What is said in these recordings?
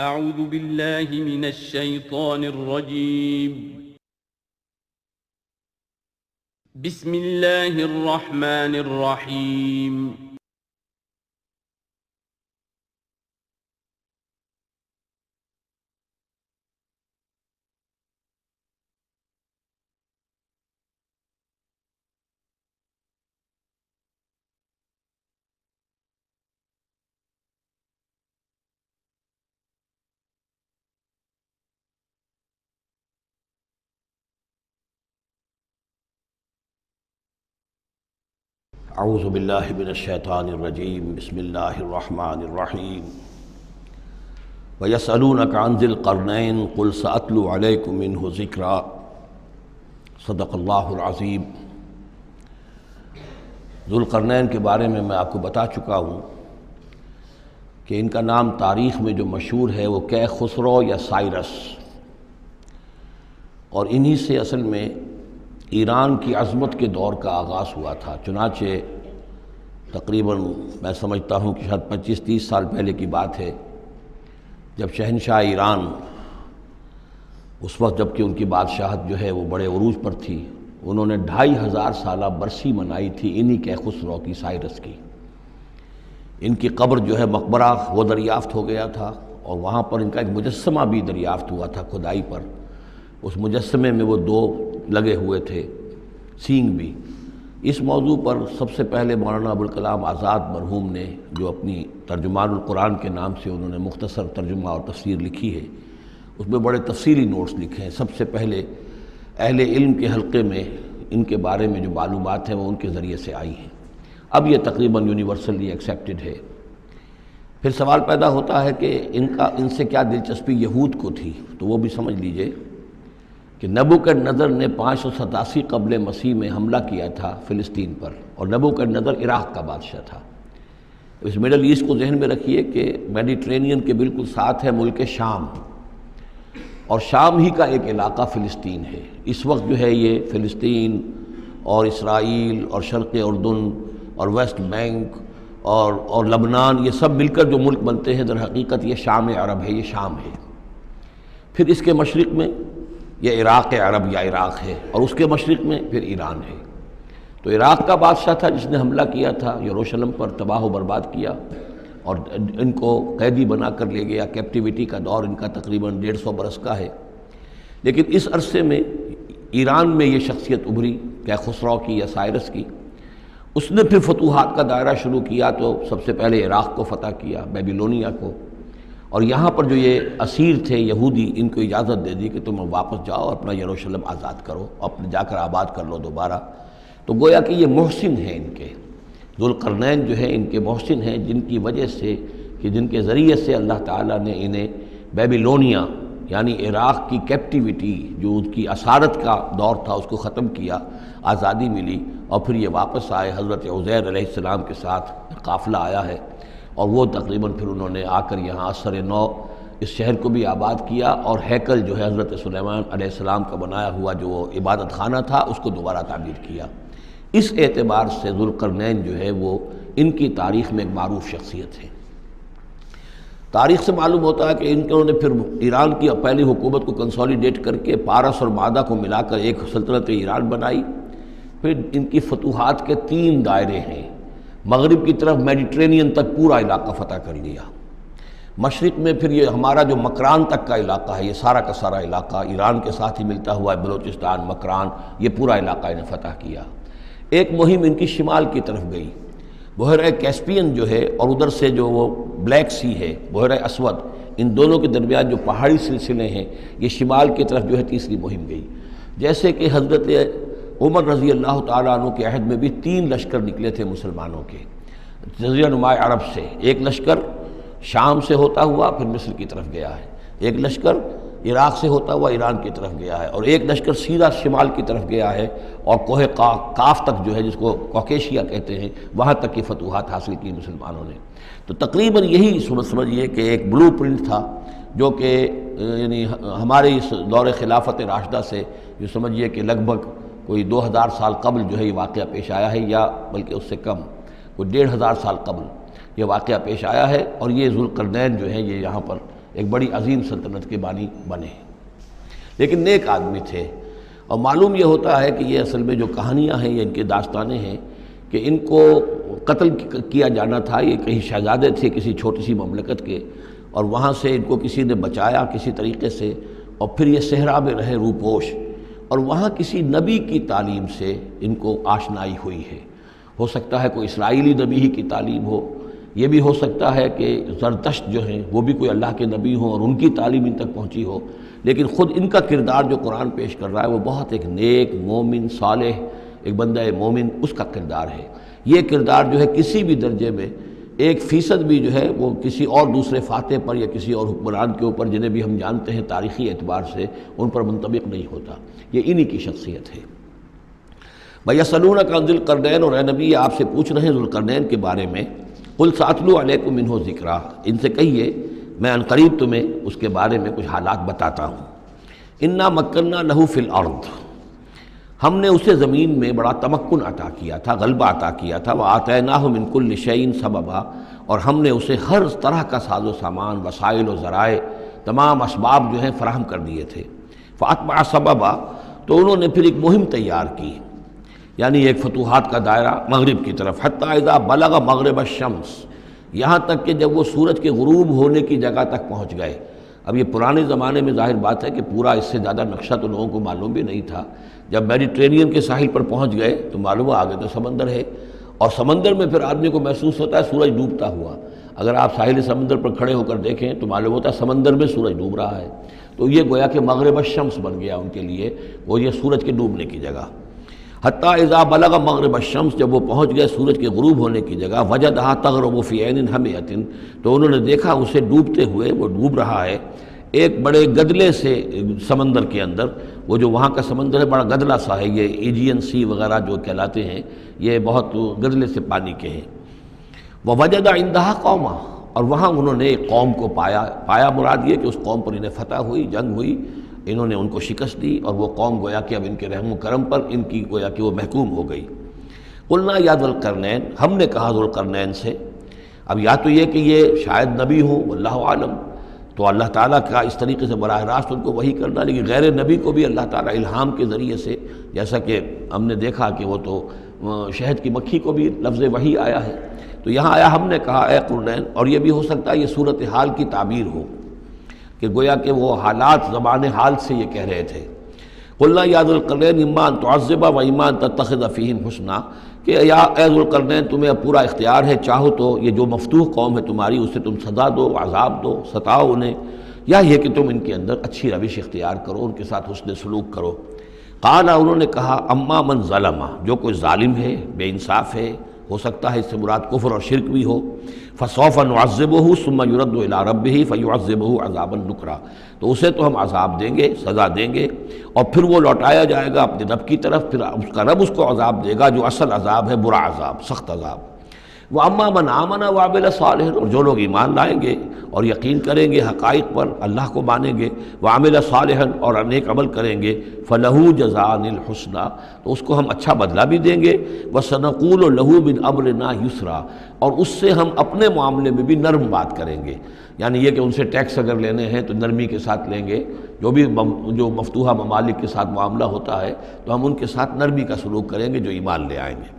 اعوذ باللہ من الشیطان الرجیم بسم اللہ الرحمن الرحیم اعوذ باللہ من الشیطان الرجیم بسم اللہ الرحمن الرحیم وَيَسْأَلُونَكَ عَنْ ذِي الْقَرْنَيْنِ قُلْ سَأَتْلُو عَلَيْكُمْ مِنْهُ ذِكْرًا صدق اللہ العظیم۔ ذو القرنین کے بارے میں آپ کو بتا چکا ہوں کہ ان کا نام تاریخ میں جو مشہور ہے وہ کیخسرو یا سائرس، اور انہی سے اصل میں ایران کی عظمت کے دور کا آغاز ہوا تھا۔ چنانچہ تقریباً میں سمجھتا ہوں کہ شاید 25-30 سال پہلے کی بات ہے، جب شہنشاہ ایران اس وقت جب کہ ان کی بادشاہت جو ہے وہ بڑے عروج پر تھی، انہوں نے 2500 سالہ برسی منائی تھی انہی کیخسرو کی، سائرس کی۔ ان کی قبر جو ہے مقبرہ وہ دریافت ہو گیا تھا، اور وہاں پر ان کا ایک مجسمہ بھی دریافت ہوا تھا کھدائی پر۔ اس مجسمے میں وہ 2 لگے ہوئے تھے، سینگ بھی۔ اس موضوع پر سب سے پہلے مولانا ابوالکلام آزاد مرحوم نے، جو اپنی ترجمان القرآن کے نام سے انہوں نے مختصر ترجمہ اور تفسیر لکھی ہے، اس میں بڑے تفصیلی نوٹس لکھے ہیں۔ سب سے پہلے اہل علم کے حلقے میں ان کے بارے میں جو معلومات ہیں وہ ان کے ذریعے سے آئی ہیں۔ اب یہ تقریباً یونیورسلی ایکسیپٹڈ ہے۔ پھر سوال پیدا ہوتا ہے کہ ان سے کیا دلچسپی یہود کو تھی، تو وہ بھی سمجھ لیجئے کہ نبوکدنضر نے 587 قبل مسیح میں حملہ کیا تھا فلسطین پر، اور نبوکدنضر عراق کا بادشاہ تھا۔ اس مڈل ایسٹ کو ذہن میں رکھیے کہ میڈیٹرینین کے بالکل ساتھ ہے ملک شام، اور شام ہی کا ایک علاقہ فلسطین ہے۔ اس وقت جو ہے یہ فلسطین اور اسرائیل اور شرق اردن اور ویسٹ بینک اور لبنان، یہ سب مل کر جو ملک بنتے ہیں، در حقیقت یہ شام عرب ہے، یہ شام ہے۔ پھر اس کے مشرق میں یہ عراق عرب یا عراق ہے، اور اس کے مشرق میں پھر ایران ہے۔ تو عراق کا بادشاہ تھا جس نے حملہ کیا تھا یروشلم پر، تباہ و برباد کیا، اور ان کو قیدی بنا کر لے گیا۔ کیپٹیوٹی کا دور ان کا تقریباً 150 برس کا ہے۔ لیکن اس عرصے میں ایران میں یہ شخصیت ابھری کیخسرو کی یا سائرس کی۔ اس نے پھر فتوحات کا دائرہ شروع کیا، تو سب سے پہلے عراق کو فتح کیا، بیبیلونیا کو، اور یہاں پر جو یہ اسیر تھے یہودی، ان کو اجازت دے دی کہ تم واپس جاؤ، اپنا یروشلم آزاد کرو، اپنے جا کر آباد کر لو دوبارہ۔ تو گویا کہ یہ محسن ہیں ان کے، ذو القرنین جو ہے ان کے محسن ہیں، جن کی وجہ سے کہ جن کے ذریعے سے اللہ تعالیٰ نے انہیں بیبیلونیا یعنی عراق کی کیپٹیوٹی، جو ان کی اسارت کا دور تھا، اس کو ختم کیا، آزادی ملی، اور پھر یہ واپس آئے۔ حضرت عزیر علیہ السلام کے ساتھ قافلہ آیا ہے، اور وہ تقریباً پھر انہوں نے آ کر یہاں اثر نو اس شہر کو بھی آباد کیا، اور ہیکل جو ہے حضرت سلیمان علیہ السلام کا بنایا ہوا جو عبادت خانہ تھا، اس کو دوبارہ تعمیر کیا۔ اس اعتبار سے ذو القرنین جو ہے وہ ان کی تاریخ میں ایک معروف شخصیت ہے۔ تاریخ سے معلوم ہوتا ہے کہ انہوں نے پھر ایران کی پہلی حکومت کو کنسولیڈیٹ کر کے پارس اور مادہ کو ملا کر ایک سلطنت ایران بنائی۔ پھر ان کی فتوحات کے 3 دائرے ہیں۔ مغرب کی طرف میڈیٹرینین تک پورا علاقہ فتح کر لیا۔ مشرق میں پھر یہ ہمارا جو مکران تک کا علاقہ ہے، یہ سارا کا سارا علاقہ ایران کے ساتھ ہی ملتا ہوا ہے، بلوچستان، مکران، یہ پورا علاقہ انہیں فتح کیا۔ ایک مہم ان کی شمال کی طرف گئی، بحیرہ کیسپین جو ہے، اور ادھر سے جو وہ بلیک سی ہے، بحیرہ اسود، ان دونوں کے درمیان جو پہاڑی سلسلے ہیں، یہ شمال کی طرف جو ہے تیسری مہم گئی۔ جیسے کہ حضرت عمر رضی اللہ تعالیٰ عنہ کے عہد میں بھی 3 لشکر نکلے تھے مسلمانوں کے جزیرہ نما عرب سے۔ ایک لشکر شام سے ہوتا ہوا پھر مصر کی طرف گیا ہے، ایک لشکر عراق سے ہوتا ہوا ایران کی طرف گیا ہے، اور ایک لشکر سیدھا شمال کی طرف گیا ہے، اور کوہ کاف تک جو ہے، جس کو کوکیشیا کہتے ہیں، وہاں تک کی فتوحات حاصل کی مسلمانوں نے۔ تو تقریباً یہی سمجھیے کہ ایک بلو پرنٹ تھا، جو کہ یعنی ہمارے اس دور خلافت راشدہ سے جو سمجھیے کہ لگ بھگ کوئی 2000 سال قبل جو ہے یہ واقعہ پیش آیا ہے، یا بلکہ اس سے کم، کوئی 1500 سال قبل یہ واقعہ پیش آیا ہے۔ اور یہ ذو القرنین جو ہے یہ یہاں پر ایک بڑی عظیم سلطنت کے بانی بنے، لیکن نیک آدمی تھے۔ اور معلوم یہ ہوتا ہے کہ یہ اصل میں جو کہانیاں ہیں یہ ان کے داستانیں ہیں کہ ان کو قتل کیا جانا تھا۔ یہ کہیں شہزادے تھے کسی چھوٹی سی مملکت کے، اور وہاں سے ان کو کسی نے بچایا کسی طریقے سے، اور پھر یہ صحرا میں رہے روپوش، اور وہاں کسی نبی کی تعلیم سے ان کو آشنائی ہوئی ہے۔ ہو سکتا ہے کوئی اسرائیلی نبی ہی کی تعلیم ہو، یہ بھی ہو سکتا ہے کہ زرتشت جو ہیں وہ بھی کوئی اللہ کے نبی ہوں اور ان کی تعلیم ان تک پہنچی ہو، لیکن خود ان کا کردار جو قرآن پیش کر رہا ہے وہ بہت ایک نیک مومن صالح ایک بندہ مومن اس کا کردار ہے۔ یہ کردار جو ہے کسی بھی درجے میں 1% بھی جو ہے وہ کسی اور دوسرے فاتح پر یا کسی اور حکمران کے اوپر جنہیں بھی ہم جانتے ہیں تاریخی اعتبار سے ان پر منطبق نہیں ہوتا، یہ انہی کی شخصیت ہے۔ وَيَسْأَلُونَكَ عَنِ ذِي الْقَرْنَيْنِ، اور اے نبی آپ سے پوچھ رہے ہیں ذوالقرنین کے بارے میں، قُلْ سَأَتْلُو عَلَيْكُم مِّنْهُ ذِكْرًا، ان سے کہیے میں عن قریب تمہیں اس کے بارے میں کچھ حالات بتاتا ہوں۔ اِنَّا مَكَّنَّا لَهُ فِي الْأَرْضِ، ہم نے اسے زمین میں بڑا تمکن عطا کیا تھا، غلبہ عطا کیا تھا، وَآتَيْنَاهُ مِن كُلِّ شَيْءٍ سَبَبًا، اور ہم نے اسے ہر طرح کا ساز و سامان، وسائل و ذرائع، تمام اسباب جو ہیں فراہم کر دیے تھے۔ فَأَتْبَعَ سَبَبًا، تو انہوں نے پھر ایک مہم تیار کی، یعنی ایک فتوحات کا دائرہ مغرب کی طرف، حتیٰ اذا بلغ مغرب الشمس، یہاں تک کہ جب وہ سورج کے غروب ہونے کی جگہ تک پہنچ گئے۔ اب یہ پرانے زمانے میں ظاہر بات ہے کہ پورا اس سے زیادہ نقشہ تو لوگوں کو معلوم بھی نہیں تھا۔ جب میڈیٹرینین کے ساحل پر پہنچ گئے تو معلوم ہوا آگے تو سمندر ہے، اور سمندر میں پھر آدمی کو محسوس ہوتا ہے سورج ڈوبتا ہوا۔ اگر آپ ساحل سمندر پر کھڑے ہو کر دیکھیں تو معلوم ہوتا ہے سمندر میں سورج ڈوب رہا ہے، تو یہ گویا کہ مغرب الشمس بن گیا ان کے لیے، وہ یہ سورج کے ڈوبنے کی جگہ۔ حتیٰ اذا بلغ مغرب الشمس، جب وہ پہنچ گئے سورج کے غروب ہونے کی جگہ، وجدہا تغرب فی عین حمیۃ، تو انہوں نے دیکھا اسے ڈوبتے ہوئے، وہ ڈوب رہا ہے ایک بڑے گدلے سے سمندر کے اندر۔ وہ جو وہاں کا سمندر ہے بڑا گدلا سا ہے، یہ ایجین سی وغیرہ جو کہلاتے ہیں یہ بہت گدلے سے پانی کے ہیں۔ ووجد عندہا قوما، اور وہاں انہوں نے ایک قوم کو پایا مراد یہ کہ اس قوم پر انہیں فتح ہوئی، جنگ ہوئی، انہوں نے ان کو شکست دی، اور وہ قوم گویا کہ اب ان کے رحم و کرم پر ان کی گویا کہ وہ محکوم ہو گئی۔ قلنا یا ذوالقرنین، ہم نے کہا ذوالقرنین سے، اب یا تو یہ کہ یہ شاید نبی ہوں واللہ عالم، تو اللہ تعالیٰ کا اس طریقے سے براہ راست ان کو وحی کرنا، لیکن غیر نبی کو بھی اللہ تعالیٰ الہام کے ذریعے سے، جیسا کہ ہم نے دیکھا کہ وہ تو شہد کی مکھی کو بھی لفظ وحی آیا ہے، تو یہاں آیا ہم نے کہا اے قرنین، اور یہ بھی ہو سکتا ہے یہ صورتحال کی تعبیر ہو کہ گویا کہ وہ حالات زبان حال سے یہ کہہ رہے تھے۔ قلنا یا ذوالقرنین اما ان تعذب و اما ان تتخذ فیہم حسنا، کہ یا اے ذوالقرنین تمہیں اب پورا اختیار ہے، چاہو تو یہ جو مفتوح قوم ہے تمہاری اسے تم سزا دو، عذاب دو، ستاؤ انہیں، یا یہ کہ تم ان کے اندر اچھی روش اختیار کرو، ان کے ساتھ حسن سلوک کرو۔ قال، انہوں نے کہا اما من ظلم، جو کوئی ظالم ہے، بے انصاف ہے، ہو سکتا ہے اس سے مراد کفر اور شرک بھی ہو، فسوف نعذبہ ثم یرد الی ربہ فیعذبہ عذابا نکرا، تو اسے تو ہم عذاب دیں گے، سزا دیں گے، اور پھر وہ لوٹایا جائے گا اپنے رب کی طرف، پھر اس کا رب اس کو عذاب دے گا جو اصل عذاب ہے، برا عذاب، سخت عذاب۔ وَأَمَّا مَنْ آمَنَ وَعَمِلَ صَالِحًا، اور جو لوگ ایمان لائیں گے اور یقین کریں گے حقائق پر، اللہ کو مانیں گے، وَعَمِلَ صَالِحًا، اور نیک عمل کریں گے، فَلَهُ جَزَاءً الْحُسْنَى، تو اس کو ہم اچھا بدلہ بھی دیں گے، وَسَنَقُولُ لَهُ مِنْ أَمْرِنَا يُسْرًا، اور اس سے ہم اپنے معاملے میں بھی نرم بات کریں گے، یعنی یہ کہ ان سے ٹیکس اگر لینے ہیں تو نرمی کے ساتھ لیں گے، جو مفتوحہ ممالک کے ساتھ معاملہ ہوتا ہے تو ہم ان کے ساتھ نرمی کا سلوک کریں گے جو ایمان لے آئیں گے۔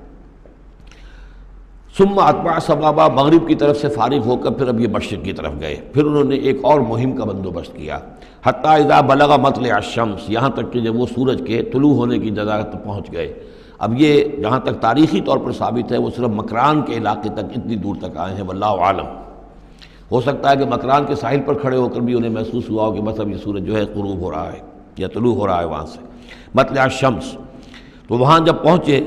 ثم اتبع سبابا، مغرب کی طرف سے فارغ ہو کر پھر اب یہ مشرق کی طرف گئے، پھر انہوں نے ایک اور مہم کا بندوبست کیا، حتیٰ اذا بلغ مطلع الشمس، یہاں تک کہ جب وہ سورج کے طلوع ہونے کی جگہ تک پہنچ گئے۔ اب یہ جہاں تک تاریخی طور پر ثابت ہے وہ صرف مکران کے علاقے تک اتنی دور تک آئے ہیں، واللہ عالم، ہو سکتا ہے کہ مکران کے ساحل پر کھڑے ہو کر بھی انہیں محسوس ہوا ہو کہ بس اب یہ سورج جو ہے غروب ہو رہا ہے یا طلوع ہو رہا ہے وہاں سے، مطلع الشمس، تو وہاں جب پہنچے،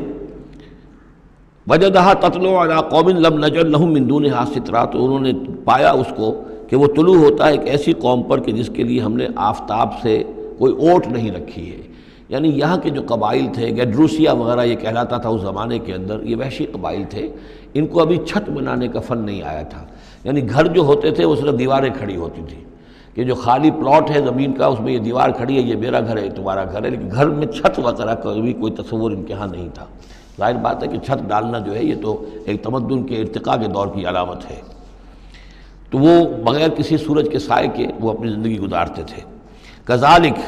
وجدہا تطلع علی قوم لم نجعل لہم من دونہا سترا، تو انہوں نے پایا اس کو کہ وہ طلوع ہوتا ہے ایک ایسی قوم پر کہ جس کے لیے ہم نے آفتاب سے کوئی اوٹ نہیں رکھی ہے، یعنی یہاں کے جو قبائل تھے، گیڈروسیا وغیرہ یہ کہلاتا تھا اس زمانے کے اندر، یہ وحشی قبائل تھے، ان کو ابھی چھت بنانے کا فن نہیں آیا تھا، یعنی گھر جو ہوتے تھے وہ صرف دیواریں کھڑی ہوتی تھیں، کہ جو خالی پلاٹ ہے زمین کا اس میں یہ دیوار کھڑی ہے، یہ میرا گھر ہے، تمہارا گھر ہے، لیکن گھر میں چھت وغیرہ کا بھی کوئی تصور ان کے ہاں نہیں تھا۔ ظاہر بات ہے کہ چھت ڈالنا جو ہے یہ تو ایک تمدن کے ارتقاء کے دور کی علامت ہے۔ تو وہ بغیر کسی سورج کے سائے کے وہ اپنی زندگی گزارتے تھے۔ کذالک،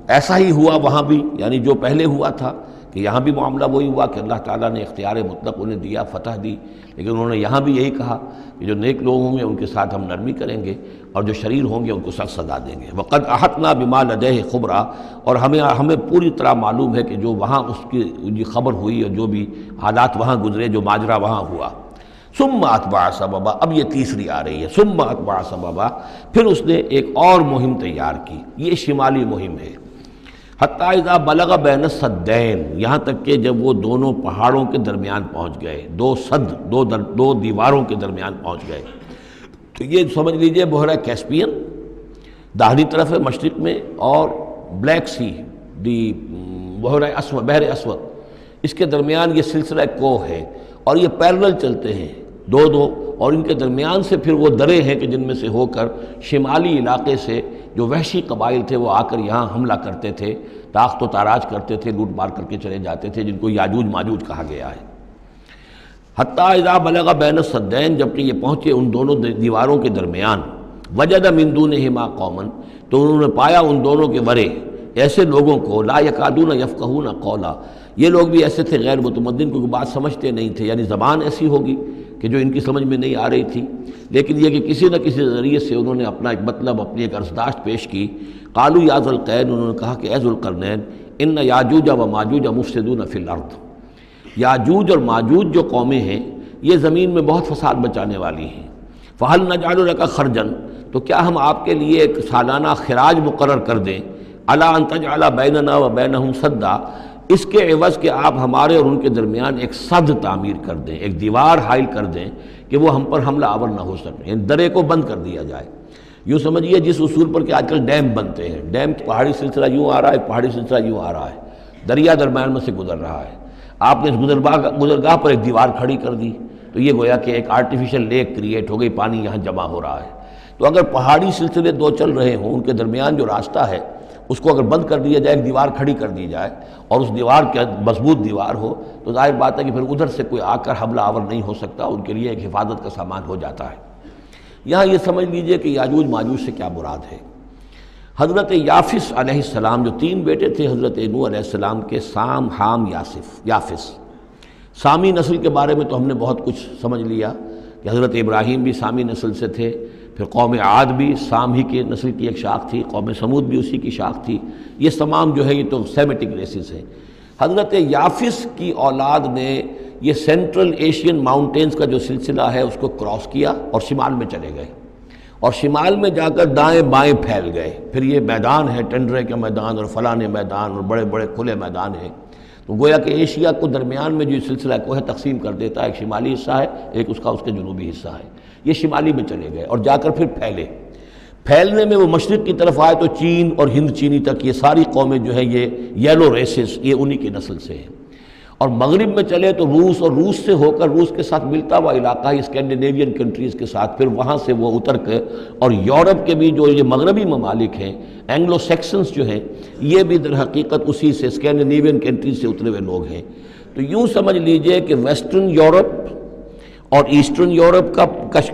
ایسا ہی ہوا وہاں بھی، یعنی جو پہلے ہوا تھا کہ یہاں بھی معاملہ وہی ہوا کہ اللہ تعالیٰ نے اختیار مطلق انہیں دیا، فتح دی، لیکن انہوں نے یہاں بھی یہی کہا کہ جو نیک لوگ ہوں گے ان کے ساتھ ہم نرمی کریں گے، اور جو شریر ہوں گے ان کو سخت سزا دیں گے۔ وقد احطنا بما لدیہ خبرا، اور ہمیں پوری طرح معلوم ہے کہ جو وہاں اس کی خبر ہوئی اور جو بھی حالات وہاں گزرے، جو ماجرا وہاں ہوا۔ ثم اتبع سببا، اب یہ تیسری آ رہی ہے، ثم اتبع سببا، پھر اس نے ایک اور مہم تیار کی، یہ شمالی مہم ہے۔ حتی اذا بلغ بین السدین، یہاں تک کہ جب وہ دونوں پہاڑوں کے درمیان پہنچ گئے، دو دیواروں کے درمیان پہنچ گئے، تو یہ سمجھ لیجئے بحیرہ کیسپین داہنی طرف ہے مشرق میں، اور بلیک سی بحر اسود، اس کے درمیان یہ سلسلہ کوہ ہے، اور یہ پیرلل چلتے ہیں دو، اور ان کے درمیان سے پھر وہ درے ہیں کہ جن میں سے ہو کر شمالی علاقے سے جو وحشی قبائل تھے وہ آ کر یہاں حملہ کرتے تھے، تاخت و تاراج کرتے تھے، لوٹ مار کر کے چلے جاتے تھے، جن کو یاجوج ماجوج کہا گیا ہے۔ حتی اذا بلغ بین السدین، جبکہ یہ پہنچے ان دونوں دیواروں کے درمیان، وجد من دونہما قوما، تو انہوں نے پایا ان دونوں کے ورے ایسے لوگوں کو، لا یکادون یفقہون قولا، یہ لوگ بھی ایسے تھے غیر متمدن، کیونکہ بات سمجھتے نہیں تھے، یعنی زبان ایسی ہوگی کہ جو ان کی سمجھ میں نہیں آ رہی تھی، لیکن یہ کہ کسی نہ کسی ذریعے سے انہوں نے اپنا ایک مطلب، اپنی ایک عرضداشت پیش کی۔ قالوا یا ذوالقرنین، انہوں نے کہا کہ اے ذوالقرنین، ان یاجوج و ماجوج مفسدون فی الارض، یاجوج اور ماجوج جو قومیں ہیں یہ زمین میں بہت فساد مچانے والی ہیں۔ فہل نجعل لک خرجا، تو کیا ہم آپ کے لیے ایک سالانہ خراج مقرر کر دیں، الی ان تجعل بیننا و بینہم سدا، اس کے عوض کہ آپ ہمارے اور ان کے درمیان ایک سد تعمیر کر دیں، ایک دیوار حائل کر دیں کہ وہ ہم پر حملہ آور نہ ہو سکے، یعنی درے کو بند کر دیا جائے۔ یوں سمجھیے جس اصول پر کہ آج کل ڈیم بنتے ہیں، ڈیم پہاڑی سلسلہ یوں آ رہا ہے، پہاڑی سلسلہ یوں آ رہا ہے، دریا درمیان میں سے گزر رہا ہے، آپ نے اس گزرگاہ پر ایک دیوار کھڑی کر دی، تو یہ گویا کہ ایک آرٹیفیشل لیک کریٹ ہو گئی، پانی یہاں جمع ہو رہا ہے۔ تو اگر پہاڑی سلسلے دو چل رہے ہوں، ان کے درمیان جو راستہ ہے اس کو اگر بند کر دیا جائے، ایک دیوار کھڑی کر دی جائے، اور اس دیوار کے مضبوط دیوار ہو، تو ظاہر بات ہے کہ پھر ادھر سے کوئی آ کر حملہ آور نہیں ہو سکتا، ان کے لیے ایک حفاظت کا سامان ہو جاتا ہے۔ یہاں یہ سمجھ لیجئے کہ یاجوج ماجوج سے کیا مراد ہے۔ حضرت یافس علیہ السلام، جو تین بیٹے تھے حضرت نوح علیہ السلام کے، سام، حام، یافس، سامی نسل کے بارے میں تو ہم نے بہت کچھ سمجھ لیا کہ حضرت ابراہیم بھی سامی نسل سے تھے، پھر قوم عاد بھی سام ہی کے نسل کی ایک شاخ تھی، قوم سمود بھی اسی کی شاخ تھی، یہ تمام جو ہے یہ تو سیمیٹک ریسز ہیں۔ حضرت یافس کی اولاد نے یہ سینٹرل ایشین ماؤنٹینز کا جو سلسلہ ہے اس کو کراس کیا اور شمال میں چلے گئے، اور شمال میں جا کر دائیں بائیں پھیل گئے، پھر یہ میدان ہے، ٹنڈرے کے میدان اور فلانے میدان اور بڑے بڑے کھلے میدان ہیں، تو گویا کہ ایشیا کو درمیان میں جو سلسلہ کوہ تقسیم کر دیتا ہے، ایک شمالی حصہ ہے، ایک اس کے جنوبی حصہ ہے، یہ شمالی میں چلے گئے اور جا کر پھر پھیلنے میں وہ مشرق کی طرف آئے تو چین اور ہند چینی تک یہ ساری قومیں جو ہیں یہ یلو ریسز، یہ انہی کی نسل سے ہیں، اور مغرب میں چلے تو روس، اور روس سے ہو کر روس کے ساتھ ملتا ہوا علاقہ ہے اسکینڈینیوین کنٹریز کے ساتھ، پھر وہاں سے وہ اتر کے، اور یورپ کے بھی جو یہ مغربی ممالک ہیں، اینگلو سیکسنز جو ہیں، یہ بھی در حقیقت اسی سے اسکینڈینیوین کنٹریز سے اترے ہوئے لوگ ہیں۔ تو یوں سمجھ لیجئے کہ ویسٹرن یورپ اور ایسٹرن یورپ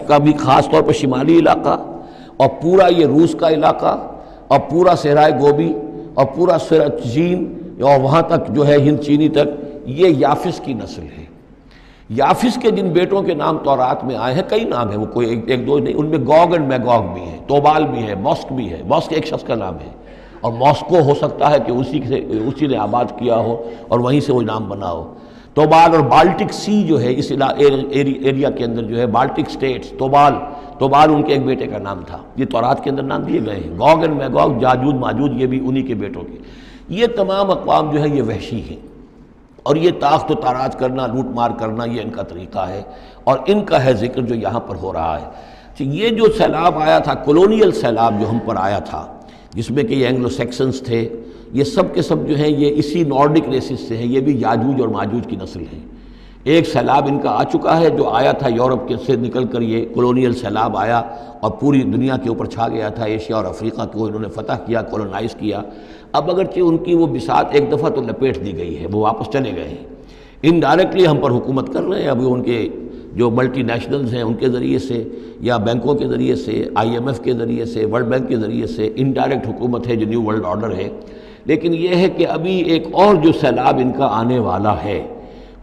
کا بھی خاص طور پر شمالی علاقہ، اور پورا یہ روس کا علاقہ، اور پورا صحرائے گوبی، اور پورا چین، اور وہاں تک جو ہے ہند چینی تک، یہ یافس کی نسل ہے۔ یافس کے جن بیٹوں کے نام تورات میں آئے ہیں، کئی نام ہیں، وہ کوئی ایک دو نہیں، ان میں گوگ اینڈ میگوگ بھی ہے، توبال بھی ہے، موسک بھی ہے، موسک ایک شخص کا نام ہے، اور ماسکو ہو سکتا ہے کہ اسی نے آباد کیا ہو اور وہیں سے وہ نام بنا ہو۔ توبال اور بالٹک سی جو ہے اس ایریا کے اندر جو ہے، بالٹک سٹیٹس، توبال ان کے ایک بیٹے کا نام تھا، یہ تورات کے اندر نام دیے گئے ہیں۔ گوگ اینڈ میگوگ، یاجوج ماجوج، یہ بھی انہی کے بیٹوں کے، یہ تمام اقوام جو ہے یہ وحشی ہیں، اور یہ تاخت و تاراج کرنا، لوٹ مار کرنا، یہ ان کا طریقہ ہے، اور ان کا ہے ذکر جو یہاں پر ہو رہا ہے۔ یہ جو سیلاب آیا تھا، کولونیل سیلاب جو ہم پر آیا تھا، جس میں کہ یہ اینگلو سیکسنز تھے، یہ سب کے سب جو ہیں یہ اسی نارڈک ریسز سے ہیں، یہ بھی یاجوج اور ماجوج کی نسل ہیں۔ ایک سیلاب ان کا آ چکا ہے جو آیا تھا یورپ کے سے نکل کر، یہ کولونیل سیلاب آیا اور پوری دنیا کے اوپر چھا گیا تھا، ایشیا اور افریقہ کو انہوں نے فتح کیا، کولونائز کیا۔ اب اگرچہ ان کی وہ بساط ایک دفعہ تو لپیٹ دی گئی ہے، وہ واپس چلے گئے ہیں، انڈائریکٹلی ہم پر حکومت کر رہے ہیں، ابھی ان کے جو ملٹی نیشنلز ہیں ان کے ذریعے سے یا بینکوں کے ذریعے سے، IMF کے ذریعے سے، ورلڈ بینک کے ذریعے سے، انڈائریکٹ حکومت ہے جو نیو ورلڈ آرڈر ہے۔ لیکن یہ ہے کہ ابھی ایک اور جو سیلاب ان کا آنے والا ہے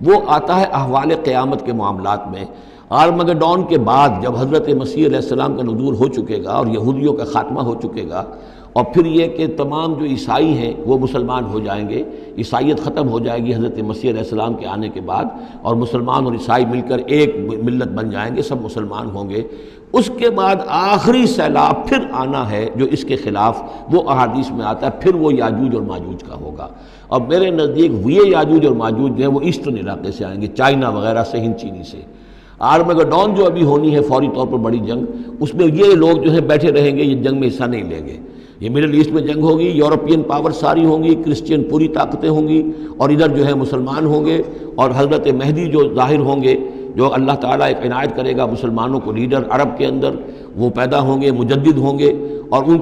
وہ آتا ہے احوال قیامت کے معاملات میں۔ آرمگڈون کے بعد جب حضرت مسیح علیہ السلام کا نزول ہو چکے گا اور یہودیوں کا خاتمہ ہو چکے گا، اور پھر یہ کہ تمام جو عیسائی ہیں وہ مسلمان ہو جائیں گے، عیسائیت ختم ہو جائے گی حضرت مسیح علیہ السلام کے آنے کے بعد، اور مسلمان اور عیسائی مل کر ایک ملت بن جائیں گے، سب مسلمان ہوں گے۔ اس کے بعد آخری سیلاب پھر آنا ہے جو اس کے خلاف، وہ احادیث میں آتا ہے، پھر وہ یاجوج اور ماجوج کا ہوگا۔ اور میرے نزدیک یہ یاجوج اور ماجوج جو ہیں وہ ایسٹرن علاقے سے آئیں گے، چائنا وغیرہ سے، ہند چینی سے۔ آرمگڈون جو ابھی ہونی ہے فوری طور پر بڑی جنگ، اس میں یہ لوگ جو ہیں بیٹھے رہیں گے، یہ جنگ میں حصہ نہیں لیں گے۔ یہ مڈل ایسٹ میں جنگ ہوگی، یورپین پاور ساری ہوں گی، کرسچین پوری طاقتیں ہوں گی، اور ادھر جو ہے مسلمان ہوں گے، اور حضرت مہدی جو ظاہر ہوں گے، جو اللہ تعالیٰ ایک عنایت کرے گا مسلمانوں کو لیڈر عرب کے اندر، وہ پیدا ہوں گے، مجدد ہوں گے، اور ان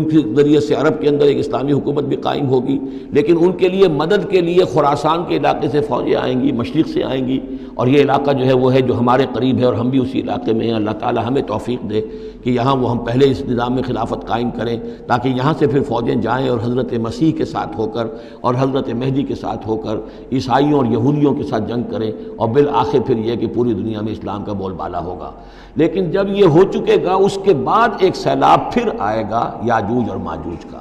کے ذریعے سے عرب کے اندر ایک اسلامی حکومت بھی قائم ہوگی۔ لیکن ان کے لیے مدد کے لیے خراسان کے علاقے سے فوجیں آئیں گی، مشرق سے آئیں گی، اور یہ علاقہ جو ہے وہ ہے جو ہمارے قریب ہے، اور ہم بھی اسی علاقے میں ہیں۔ اللہ تعالیٰ ہمیں توفیق دے کہ یہاں وہ ہم پہلے اس نظام میں خلافت قائم کریں، تاکہ یہاں سے پھر فوجیں جائیں اور حضرت مسیح کے ساتھ ہو کر اور حضرت مہدی کے ساتھ ہو کر عیسائیوں اور یہودیوں کے ساتھ جنگ کریں، اور بالآخر پھر یہ کہ پوری دنیا میں اسلام کا بول بالا ہوگا۔ لیکن جب یہ ہو چکے گا، اس کے بعد ایک سیلاب پھر آئے گا یاجوج اور ماجوج کا۔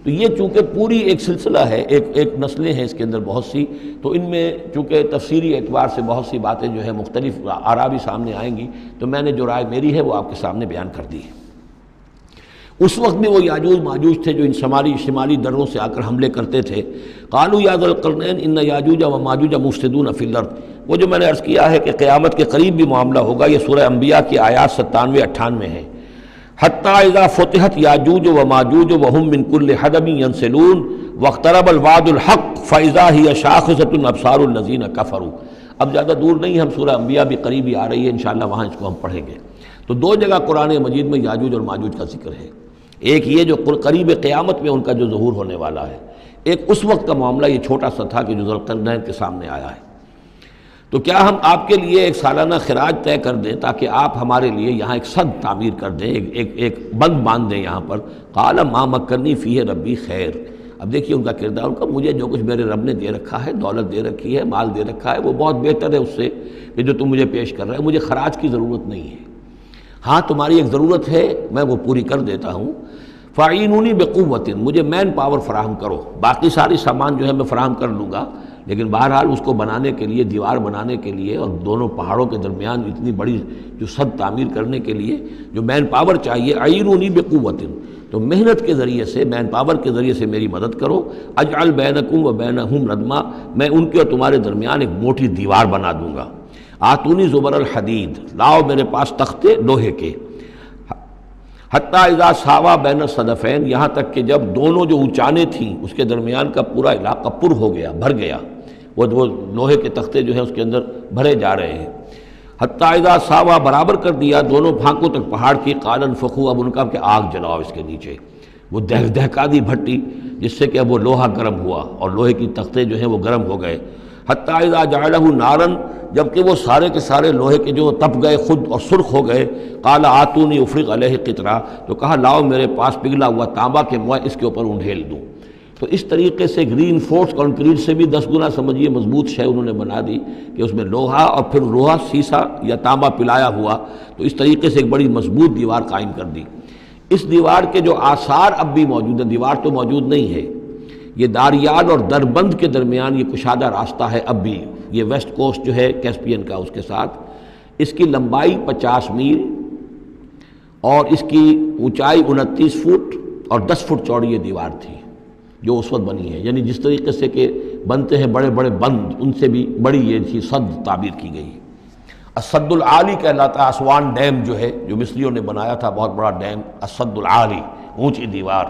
تو یہ چونکہ پوری ایک سلسلہ ہے، ایک نسلیں ہیں اس کے اندر بہت سی، تو ان میں چونکہ تفسیری اعتبار سے بہت سی باتیں جو ہے مختلف آراء بھی سامنے آئیں گی، تو میں نے جو رائے میری ہے وہ آپ کے سامنے بیان کر دی ہے۔ اس وقت میں وہ یاجوج ماجوج تھے جو ان شمالی دروں سے آ کر حملے کرتے تھے۔ قالوا یا ذا القرنین ان یاجوج و ماجوج مفسدون فی الارض، وہ جو میں نے عرض کیا ہے کہ قیامت کے قریب بھی معاملہ ہوگا، یہ سورہ انبیاء کی آیات 97-98 ہیں۔ حتیٰ اذا فتحت یاجوج و ماجوج وہم من کل حدب ینسلون واقترب الوعد الحق فاذا ہی شاخصۃ ابصار الذین کفروا۔ اب زیادہ دور نہیں، ہم سورہ انبیاء بھی قریب ہی آ رہی ہے، انشاءاللہ وہاں اس کو ہم پڑھیں گے۔ تو دو جگہ قرآن مجید میں یاجوج اور ماجوج کا ذکر ہے، ایک یہ جو قریب قیامت میں ان کا جو ظہور ہونے والا ہے، ایک اس وقت کا معاملہ یہ چھوٹا سا تھا کہ جو ذوالقرنین کے سامنے آیا ہے۔ تو کیا ہم آپ کے لیے ایک سالانہ خراج طے کر دیں تاکہ آپ ہمارے لیے یہاں ایک سد تعمیر کر دیں، ایک بند باندھ دیں یہاں پر؟ قال ما مکنی فیہ ربی خیر۔ اب دیکھیے ان کا کردار، ان کا مجھے جو کچھ میرے رب نے دے رکھا ہے، دولت دے رکھی ہے، مال دے رکھا ہے، وہ بہت بہتر ہے اس سے کہ جو تم مجھے پیش کر رہے ہیں۔ مجھے خراج کی ضرورت نہیں ہے، ہاں تمہاری ایک ضرورت ہے، میں وہ پوری کر دیتا ہوں۔ فاعینونی بقوت، مجھے مین پاور فراہم کرو، باقی ساری سامان جو ہے میں فراہم کر لوں گا، لیکن بہرحال اس کو بنانے کے لیے، دیوار بنانے کے لیے اور دونوں پہاڑوں کے درمیان اتنی بڑی جو سد تعمیر کرنے کے لیے جو مین پاور چاہیے، اعینونی بقوت، تو محنت کے ذریعے سے، مین پاور کے ذریعے سے میری مدد کرو۔ اجعل بینکم و بینہم ردما، میں ان کے اور تمہارے درمیان ایک موٹی دیوار بنا دوں گا۔ آتونی زبر الحدید، لاؤ میرے پاس تختے لوہے کے۔ حتیٰ اذا ساوا بین الصدفین، یہاں تک کہ جب دونوں جو اونچانے تھیں اس کے درمیان کا پورا علاقہ پر ہو گیا، بھر گیا، وہ لوہے کے تختے جو ہیں اس کے اندر بھرے جا رہے ہیں۔ حتیٰ اذا ساوا، برابر کر دیا دونوں پھانکوں تک پہاڑ کی، قال انفخوا، اب ان کا کہ آگ جلاؤ اس کے نیچے، وہ دہکا دی بھٹی جس سے کہ اب وہ لوہا گرم ہوا اور لوہے کی تختے جو ہیں وہ گرم ہو گئے۔ حتیٰ اذا جعلہ نارا، جبکہ وہ سارے کے سارے لوہے کے جو تپ گئے خود اور سرخ ہو گئے۔ قال آتونی افرغ علیہ قطرہ، تو کہا لاؤ میرے پاس پگھلا ہوا تانبا کہ میں اس کے اوپر انڈھیل دوں۔ تو اس طریقے سے گرین فورس کنکریٹ سے بھی 10 گنا سمجھیے مضبوط شے انہوں نے بنا دی کہ اس میں لوہا اور پھر لوہا سیسا یا تانبا پلایا ہوا، تو اس طریقے سے ایک بڑی مضبوط دیوار قائم کر دی۔ اس دیوار کے جو آثار اب بھی موجود ہیں، دیوار تو موجود نہیں ہے، یہ داریال اور دربند کے درمیان یہ کشادہ راستہ ہے اب بھی، یہ ویسٹ کوسٹ جو ہے کیسپین کا، اس کے ساتھ اس کی لمبائی 50 میل اور اس کی اونچائی 29 فٹ اور 10 فٹ چوڑی یہ دیوار تھی جو اس وقت بنی ہے۔ یعنی جس طریقے سے کہ بنتے ہیں بڑے بڑے بند، ان سے بھی بڑی یہ تھی سد تعبیر کی گئی۔ السد العالی کہلاتا ہے اسوان ڈیم جو ہے، جو مصریوں نے بنایا تھا، بہت بڑا ڈیم، السد العالی، اونچی دیوار۔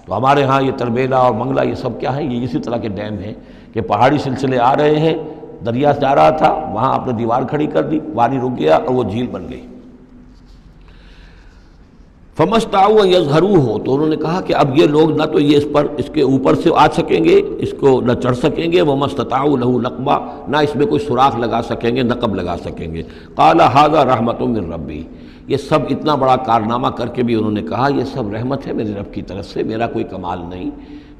تو ہمارے ہاں یہ تربیلا اور منگلا یہ سب کیا ہے، یہ اسی طرح کے ڈیم ہیں کہ پہاڑی سلسلے آ رہے ہیں، دریا جا رہا تھا، وہاں آپ نے دیوار کھڑی کر دی، پانی رک گیا اور وہ جھیل بن گئی۔ فمستطاعوا ان یظہروہ، تو انہوں نے کہا کہ اب یہ لوگ نہ تو یہ اس کے اوپر سے آ سکیں گے، اس کو نہ چڑھ سکیں گے، ومستطاعوا لہ نقبا، نہ اس میں کوئی سوراخ لگا سکیں گے، نقب لگا سکیں گے۔ قال ھذا رحمۃ من ربی، یہ سب اتنا بڑا کارنامہ کر کے بھی انہوں نے کہا یہ سب رحمت ہے میرے رب کی طرف سے، میرا کوئی کمال نہیں،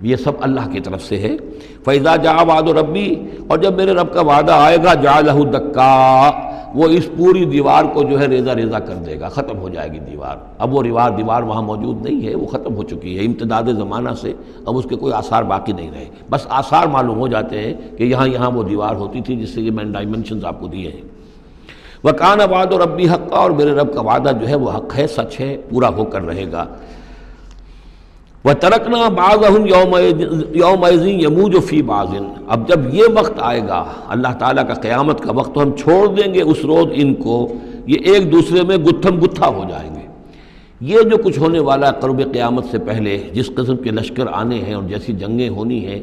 یہ سب اللہ کی طرف سے ہے۔ فَإِذَا جَاءَ وَعْدُ رَبِّي، اور جب میرے رب کا وعدہ آئے گا، جَعَلَهُ دَكَّا، وہ اس پوری دیوار کو جو ہے ریزہ ریزہ کر دے گا، ختم ہو جائے گی دیوار۔ اب وہ دیوار وہاں موجود نہیں ہے، وہ ختم ہو چکی ہے امتداد زمانہ سے، اب اس کے کوئی آثار باقی نہیں رہے، بس آثار معلوم ہو جاتے ہیں کہ یہاں وہ دیوار ہوتی تھی، جس سے یہ میں نے ڈائمنشنز آپ کو دیے ہیں۔ وَكَانَ وَعْدُ رَبِّي حَقًّا، اور میرے رب کا وعدہ جو ہے وہ حق ہے، سچ ہے، پورا ہو کر رہے گا۔ وَتَرَكْنَا بَعْضَهُمْ يَوْمَئِذٍ يَمُوجُ فِي بَعْضٍ، اب جب یہ وقت آئے گا اللہ تعالیٰ کا قیامت کا وقت، تو ہم چھوڑ دیں گے اس روز ان کو، یہ ایک دوسرے میں گتھم گتھا ہو جائیں گے۔ یہ جو کچھ ہونے والا ہے قرب قیامت سے پہلے، جس قسم کے لشکر آنے ہیں اور جیسی جنگیں ہونی ہیں،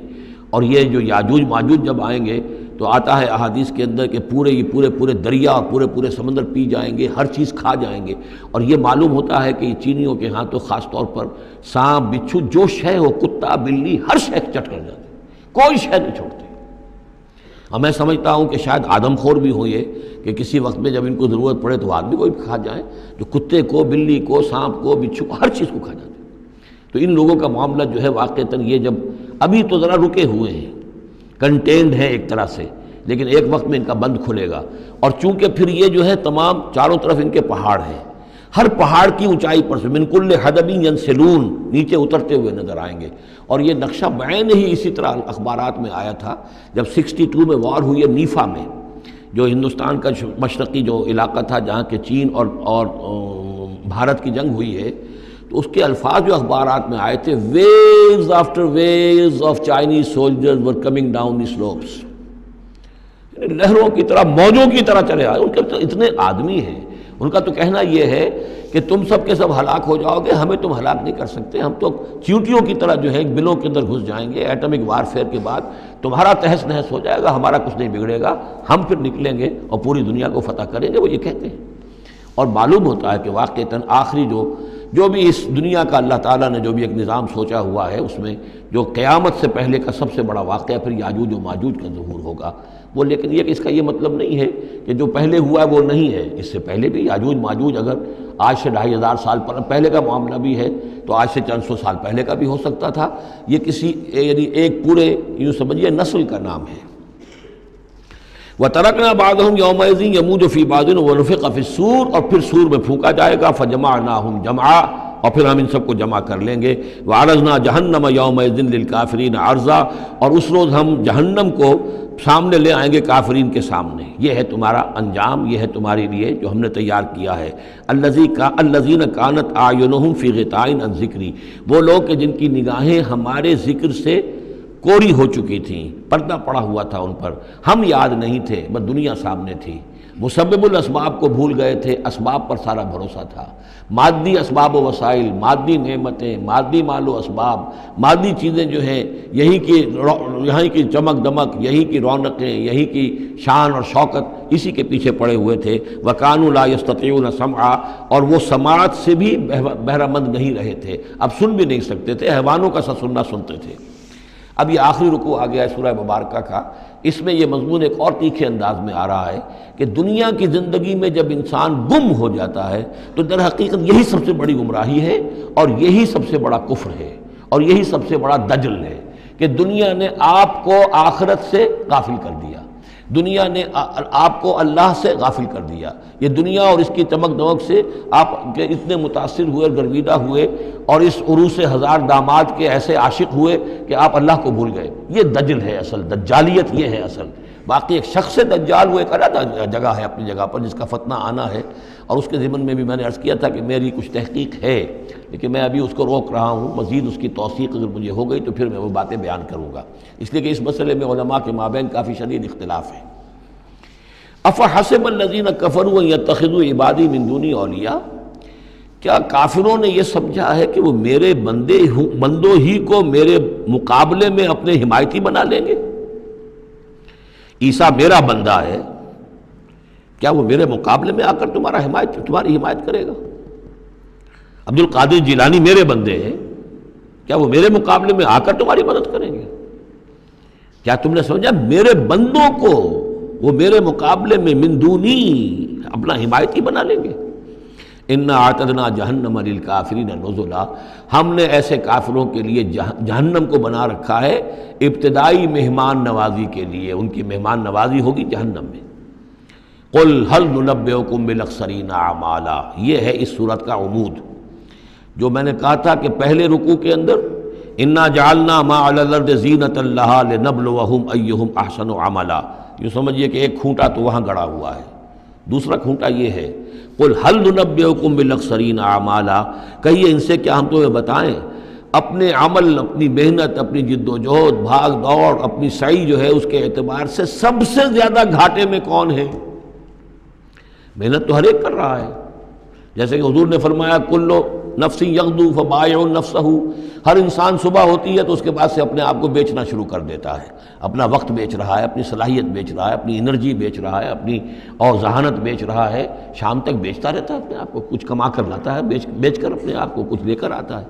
اور یہ جو یاجوج ماجوج جب آئیں گے تو آتا ہے احادیث کے اندر کہ پورے دریا اور پورے سمندر پی جائیں گے، ہر چیز کھا جائیں گے، اور یہ معلوم ہوتا ہے کہ چینیوں کے ہاں تو خاص طور پر سانپ بچھو جو شے ہو، کتا بلی، ہر شے چٹ کر جاتے ہیں، کوئی شے نہیں چھوڑتے۔ اور میں سمجھتا ہوں کہ شاید آدم خور بھی ہو یہ کہ کسی وقت میں جب ان کو ضرورت پڑے تو آدمی کو بھی کھا جائیں، جو کتے کو، بلی کو، سانپ کو، بچھو کو، ہر چیز کو کھا جاتے ہیں۔ تو ان لوگوں کا معاملہ جو ہے واقعتاً یہ جب ابھی تو ذرا رکے ہوئے ہیں، کنٹینڈ ہے ایک طرح سے، لیکن ایک وقت میں ان کا بند کھلے گا۔ اور چونکہ پھر یہ جو ہے تمام چاروں طرف ان کے پہاڑ ہیں، ہر پہاڑ کی اونچائی پر سے من کل حدب ینسلون، نیچے اترتے ہوئے نظر آئیں گے۔ اور یہ نقشہ بعین ہی اسی طرح اخبارات میں آیا تھا جب 62 میں وار ہوئی ہے نیفا میں، جو ہندوستان کا مشرقی جو علاقہ تھا جہاں کہ چین اور بھارت کی جنگ ہوئی ہے، تو اس کے الفاظ جو اخبارات میں آئے تھے، waves after waves of Chinese soldiers were coming down the slopes, لہروں کی طرح، موجوں کی طرح چلے آئے۔ ان کے تو اتنے آدمی ہیں، ان کا تو کہنا یہ ہے کہ تم سب کے سب ہلاک ہو جاؤ گے، ہمیں تم ہلاک نہیں کر سکتے، ہم تو چیونٹیوں کی طرح جو ہے بلوں کے اندر گھس جائیں گے، ایٹمک وارفیئر کے بعد تمہارا تہس نہس ہو جائے گا، ہمارا کچھ نہیں بگڑے گا، ہم پھر نکلیں گے اور پوری دنیا کو فتح کریں گے، وہ یہ کہتے ہیں۔ اور معلوم ہوتا ہے کہ واقعتاً آخری جو بھی اس دنیا کا اللہ تعالیٰ نے جو بھی ایک نظام سوچا ہوا ہے، اس میں جو قیامت سے پہلے کا سب سے بڑا واقعہ پھر یاجوج و ماجوج کا ظہور ہوگا وہ، لیکن یہ کہ اس کا یہ مطلب نہیں ہے کہ جو پہلے ہوا ہے وہ نہیں ہے، اس سے پہلے بھی یاجوج ماجوج اگر آج سے 2500 سال پہلے کا معاملہ بھی ہے تو آج سے چند سو سال پہلے کا بھی ہو سکتا تھا۔ یہ کسی یعنی ایک پورے یوں سمجھیے نسل کا نام ہے۔ وَتَرَكْنَا بَعْضَهُمْ يَوْمَئِذٍ يَمُوجُ فِي بَعْضٍ وَنُفِخَ فِي الصُّورِ، اور پھر سور میں پھونکا جائے گا، فَجَمَعْنَاهُمْ جَمْعًا، اور پھر ہم ان سب کو جمع کر لیں گے۔ وَعَرَضْنَا جَهَنَّمَ يَوْمَئِذٍ لِلْكَافِرِينَ عَرْضًا، اور اس روز ہم جہنم کو سامنے لے آئیں گے کافرین کے سامنے۔ یہ ہے تمہارا انجام، یہ ہے تمہارے لیے جو ہم نے تیار کیا ہے۔ الَّذِينَ كَانَتْ أَعْيُنُهُمْ فِي غِطَاءٍ عَنْ ذِكْرِي، وہ لوگ کہ جن کی نگاہیں ہمارے ذکر سے کوری ہو چکی تھیں، پردہ پڑا ہوا تھا ان پر، ہم یاد نہیں تھے، بس دنیا سامنے تھی، مسبب الاسباب کو بھول گئے تھے، اسباب پر سارا بھروسہ تھا، مادی اسباب و وسائل، مادی نعمتیں، مادی مال و اسباب، مادی چیزیں جو ہیں، یہیں کی چمک دمک، یہیں کی رونقیں، یہیں کی شان اور شوکت، اسی کے پیچھے پڑے ہوئے تھے۔ وَكَانُوا لَا يَسْتَطِيعُونَ سَمْعًا، اور وہ سماعت سے بھی بہرہ مند نہیں رہے تھے، اب سن بھی نہیں سکتے تھے، حیوانوں کا سا سننا سنتے تھے۔ اب یہ آخری رکوع آ گیا ہے سورہ مبارکہ کا، اس میں یہ مضمون ایک اور تیکھے انداز میں آ رہا ہے کہ دنیا کی زندگی میں جب انسان گم ہو جاتا ہے تو در حقیقت یہی سب سے بڑی گمراہی ہے، اور یہی سب سے بڑا کفر ہے، اور یہی سب سے بڑا دجل ہے کہ دنیا نے آپ کو آخرت سے غافل کر دیا، دنیا نے آپ کو اللہ سے غافل کر دیا۔ یہ دنیا اور اس کی چمک دمک سے آپ اتنے متاثر ہوئے، گرویدہ ہوئے، اور اس عروس ہزار داماد کے ایسے عاشق ہوئے کہ آپ اللہ کو بھول گئے۔ یہ دجل ہے اصل، دجالیت یہ ہے اصل۔ باقی ایک شخص دجال وہ ایک الگ جگہ ہے اپنی جگہ پر، جس کا فتنہ آنا ہے، اور اس کے ضمن میں بھی میں نے عرض کیا تھا کہ میری کچھ تحقیق ہے، لیکن میں ابھی اس کو روک رہا ہوں، مزید اس کی توثیق اگر مجھے ہو گئی تو پھر میں وہ باتیں بیان کروں گا، اس لیے کہ اس مسئلے میں علماء کے مابین کافی شدید اختلاف ہے۔ افحسب الذین کفروا ان یتخذوا عبادی من دونی اولیاء، کیا کافروں نے یہ سمجھا ہے کہ وہ میرے بندوں ہی کو میرے مقابلے میں اپنے حمایتی بنا لیں گے؟ عیسیٰ میرا بندہ ہے، کیا وہ میرے مقابلے میں آ کر تمہاری حمایت کرے گا؟ عبد القادر جیلانی میرے بندے ہیں، کیا وہ میرے مقابلے میں آ کر تمہاری مدد کریں گے؟ کیا تم نے سمجھا میرے بندوں کو وہ میرے مقابلے میں من دونی اپنا حمایتی بنا لیں گے؟ انا اعتدنا جہنم للکافرین نزلا، ہم نے ایسے کافروں کے لیے جہنم کو بنا رکھا ہے ابتدائی مہمان نوازی کے لیے، ان کی مہمان نوازی ہوگی جہنم میں۔ قل هل ننبئکم بالاخسرین اعمالا، یہ ہے اس صورت کا عمود۔ جو میں نے کہا تھا کہ پہلے رکوع کے اندر انا جعلنا ما علی الارض زینۃ لہا لنبلوہم ایہم احسن عملا، یہ سمجھیے کہ ایک کھونٹا تو وہاں گڑا ہوا ہے، دوسرا کھونٹا یہ ہے قل هل ننبئکم بالاخسرین اعمالا، کہیے ان سے کیا ہم تمہیں بتائیں اپنے عمل، اپنی محنت، اپنی جد و جہد، بھاگ دوڑ، اپنی سعی جو ہے اس کے اعتبار سے سب سے زیادہ گھاٹے میں کون ہے؟ محنت تو ہر ایک کر رہا ہے، جیسے کہ حضور نے فرمایا کلو نفس یغدو فبائع نفسہ، ہر انسان صبح ہوتی ہے تو اس کے بعد سے اپنے آپ کو بیچنا شروع کر دیتا ہے، اپنا وقت بیچ رہا ہے، اپنی صلاحیت بیچ رہا ہے، اپنی انرجی بیچ رہا ہے، اپنی اور ذہانت بیچ رہا ہے، شام تک بیچتا رہتا ہے اپنے آپ کو، کچھ کما کر لاتا ہے، بیچ کر اپنے آپ کو کچھ لے کر آتا ہے۔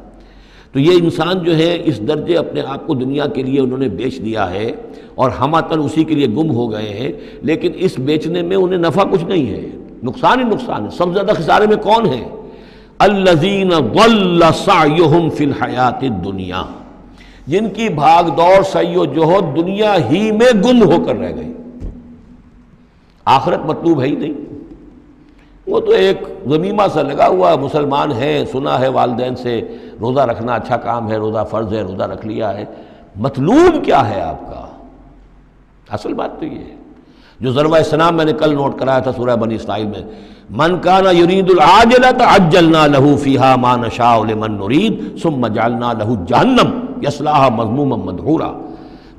تو یہ انسان جو ہے اس درجے اپنے آپ کو دنیا کے لیے انہوں نے بیچ دیا ہے اور ہماتن اسی کے لیے گم ہو گئے ہیں، لیکن اس بیچنے میں انہیں نفع کچھ نہیں ہے، نقصان ہی نقصان ہے۔ سب سے زیادہ خسارے میں کون ہے؟ الذین ضل سعیہم فی الحیات الدنیا، جن کی بھاگ دوڑ سعی و جہد دنیا ہی میں گم ہو کر رہ گئی، آخرت مطلوب ہے ہی نہیں۔ وہ تو ایک ضمیمہ سا لگا ہوا، مسلمان ہے، سنا ہے والدین سے روزہ رکھنا اچھا کام ہے، روزہ فرض ہے، روزہ رکھ لیا ہے، مطلوب کیا ہے آپ کا؟ اصل بات تو یہ ہے جو ضربہ سلام میں نے کل نوٹ کرایا تھا سورہ بنی اسرائیل میں، من کان یرید العاجلۃ عجلنا له فیہا ما نشاء لمن نرید ثم جعلنا له جہنم یصلاها مذموما مدحورا